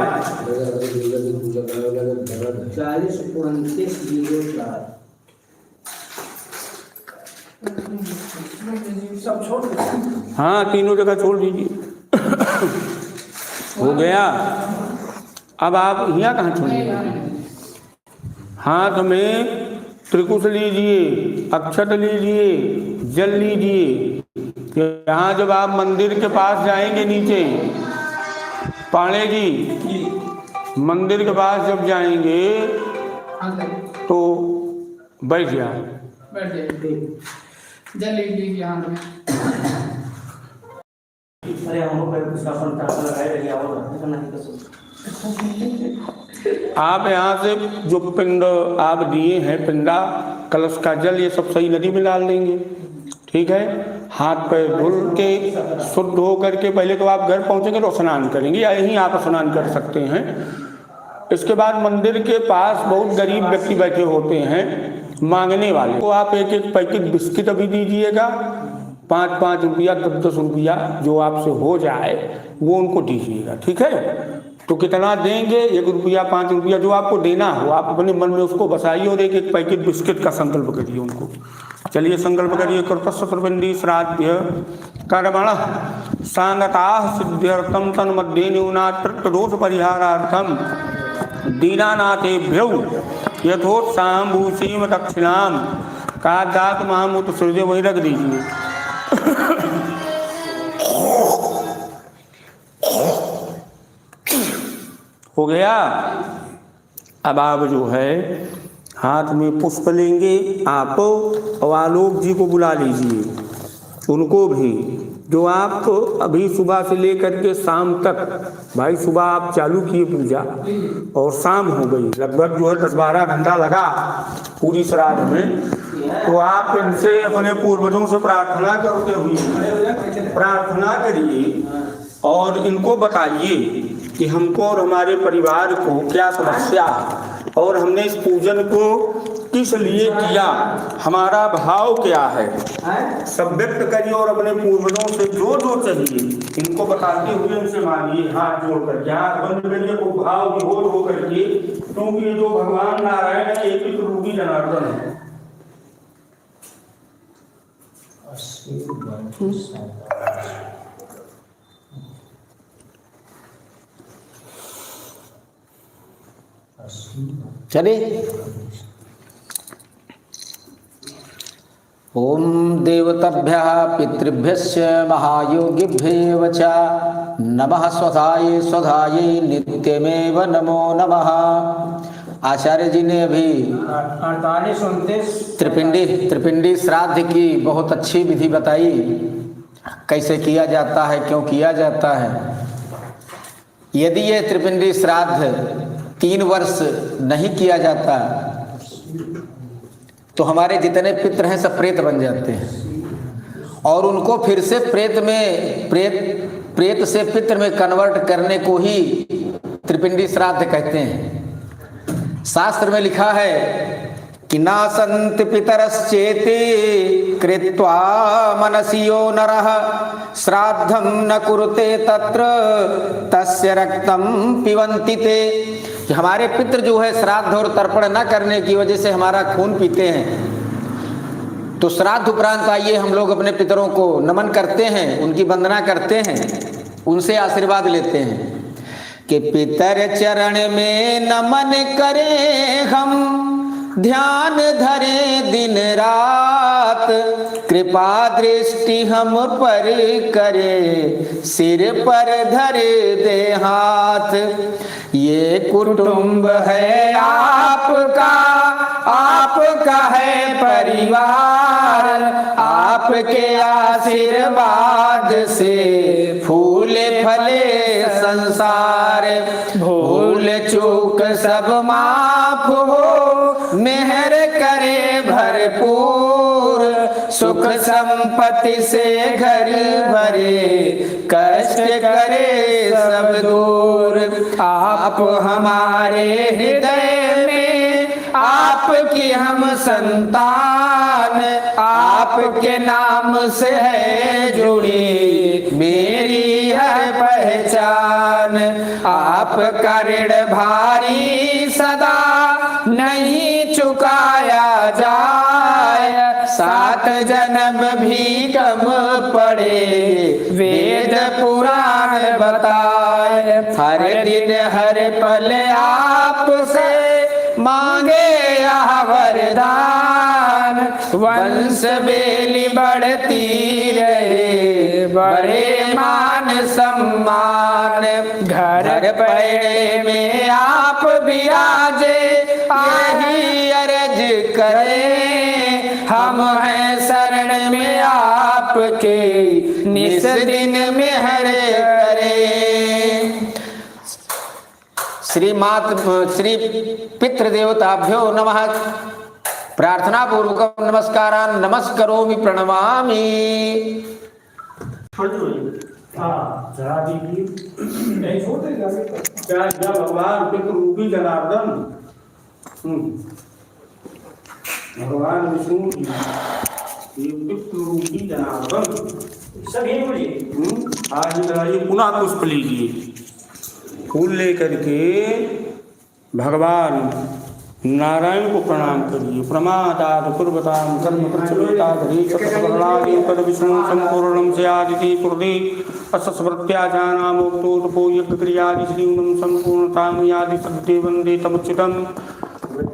हाँ तीनों जगह छोड़ दीजिए। हो गया। अब आप यहाँ कहाँ छोड़िए। हाथ में त्रिकुश लीजिए, अक्षत लीजिए, जल लीजिए। यहाँ जब आप मंदिर के पास जाएंगे नीचे, पाणे जी मंदिर के पास जब जाएंगे तो बैठ जाए, जल लीजिए हाथ में। अरे हमको कुछ शासन लगाए रहिए और आप यहाँ से जो पिंड आप दिए हैं, पिंडा कलश का जल, ये सब सही नदी में डाल देंगे। ठीक है। हाथ पैर धुल के शुद्ध हो करके पहले तो आप घर पहुँचेंगे तो स्नान करेंगे, या यहीं आप स्नान कर सकते हैं। इसके बाद मंदिर के पास बहुत गरीब व्यक्ति बैठे होते हैं मांगने वाले, तो आप एक एक पैकेट बिस्किट अभी दीजिएगा। 5-5 रुपया 10-10 रुपया जो आपसे हो जाए वो उनको दीजिएगा। ठीक है। तो कितना देंगे, 1 रुपया 5 रुपया जो आपको देना हो आप अपने मन में उसको बसाइए और एक एक पैकेट बिस्किट का संकल्प करिए उनको। चलिए संकल्प करिए। कर्तस्वतर्वन्दी श्राद्ध कर्मणः सांगताः सिद्ध्यर्थम तन्मध्ये न्यूनात् दोष परिहारार्थम दीनानाथेभ्यो यथोत्साहं भूषीम दक्षिणाम कादात महामुत सूर्य वही रख दीजिए। हो गया। अब आप जो है हाथ में पुष्प लेंगे आप और आलोक जी को बुला लीजिए, उनको भी जो आप अभी सुबह से लेकर के शाम तक, भाई सुबह आप चालू किए पूजा और शाम हो गई, लगभग जो है 10-12 घंटा लगा पूरी श्राद्ध में, तो आप इनसे अपने पूर्वजों से प्रार्थना करते हुए प्रार्थना करिए और इनको बताइए कि हमको और हमारे परिवार को क्या समस्या है और हमने इस पूजन को किस लिए किया, हमारा भाव क्या है, हैं? सब व्यक्त करिए और अपने पूर्वजों से जो जो चाहिए इनको बताते हुए इनसे मांगिए, हाथ जोड़ करके, हाथ बंद करिए, को भाव विभोर हो करके, क्योंकि ये जो भगवान नारायण है एक रूपी जनार्दन है। चलिए। ओम देवताभ्यः पितृभ्यश्च महायोगिभ्येव च नमः स्वधाये स्वधाये नित्यमेव नमो नमः। आचार्य जी ने अभी 48-29 त्रिपिंडी श्राद्ध की बहुत अच्छी विधि बताई, कैसे किया जाता है, क्यों किया जाता है। यदि ये त्रिपिंडी श्राद्ध 3 वर्ष नहीं किया जाता तो हमारे जितने पितृ हैं सब प्रेत बन जाते हैं और उनको फिर से प्रेत से पितृ में कन्वर्ट करने को ही त्रिपिंडी श्राद्ध कहते हैं। शास्त्र में लिखा है कि नासंत पितरश्चेते कृत्वा मनसियो नरः श्राद्धं न कुरुते तत्र तस्य रक्तं पिबन्ति ते। कि हमारे पितृ जो है श्राद्ध और तर्पण न करने की वजह से हमारा खून पीते हैं, तो श्राद्ध उपरांत आइए हम लोग अपने पितरों को नमन करते हैं, उनकी वंदना करते हैं, उनसे आशीर्वाद लेते हैं कि पितर चरण में नमन करें हम, ध्यान धरे दिन रात, कृपा दृष्टि हम पर करे, सिर पर धरे दे हाथ। ये कुटुंब है आपका, आपका है परिवार, आपके आशीर्वाद से फूले फले संसार। भूल चूक सब माफ हो, मेहर करे भरपूर, सुख संपत्ति से घर भरे, कष्ट करे सब दूर। आप हमारे हृदय में, आपकी हम संतान, आपके नाम से है जुड़ी मेरी हर पहचान। आपका ऋण भारी सदा नहीं चुकाया जाए, 7 जन्म भी कम पड़े, वेद पुराण बताए। हर दिन हर पल आपसे मांगे यह वरदान, वंश बेली बढ़ती रहे, बड़े मान सम्मान। घर पैड़े में आप विराजे, यही अर्ज करें, हम हैं शरण में आपके, निस दिन मेहर करें। श्री पितृदेवताभ्यो नमः। प्रार्थना पूर्वक नमस्कारान् नमस्करोमि प्रणमामि। चढ़ा दीजिए। नहीं छोड़ देगा क्या भगवान पितृरूपी जनार्दन, भगवान विष्णु जी ये पितृरूपी जनार्दन सब यही बोलिए। आज लगाइए, पुनः पुष्प लीजिए, फूल लेकर के भगवान नारायण को प्रणाम करिए। प्रमादाद पूर्वताम कर्म प्रचलिताधरी सतवर्णादि पद विष्णु संपूर्णम से आदिति पूर्णे असस्मृत्याजानामोक्तोटपो यज्ञ क्रियादि श्रीमं संपूर्णताम यादि सत्ते वंदे तमुचितम।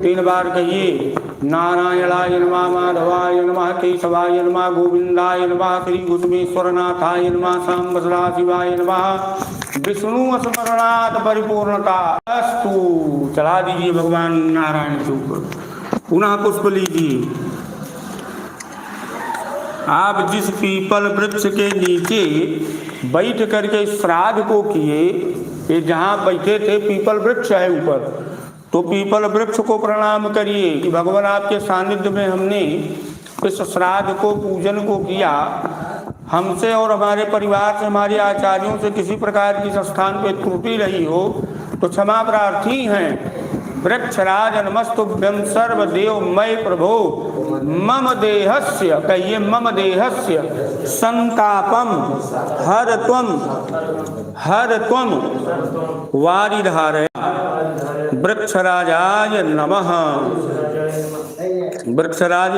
3 बार कहिए। नारायणाय नमः, माधवाय नमः, केशवाय नमः, गोविंदाय नमः, श्री घुसमेश्वरनाथाय नमः, सांब सदाशिवाय नमः। विष्णु स्मरणात् परिपूर्णता अस्तु। चढ़ा दीजिए भगवान नारायण के ऊपर। पुनः पुष्प लीजिए। आप जिस पीपल वृक्ष के नीचे बैठ करके श्राद्ध को किए, ये जहाँ बैठे थे पीपल वृक्ष है ऊपर, तो पीपल वृक्ष को प्रणाम करिए कि भगवान आपके सानिध्य में हमने इस श्राद्ध को पूजन को किया। हमसे और हमारे परिवार से, हमारे आचार्यों से किसी प्रकार की इस स्थान पे त्रुटि रही हो तो क्षमा प्रार्थी हैं। वृक्षराज नमस्तुभ्यं सर्वदेवमय प्रभो मम देहस्य, कहिए मम देहस्य संतापम हर त्वम वारिधारय। वृक्षराजाय नमः। वृक्षराज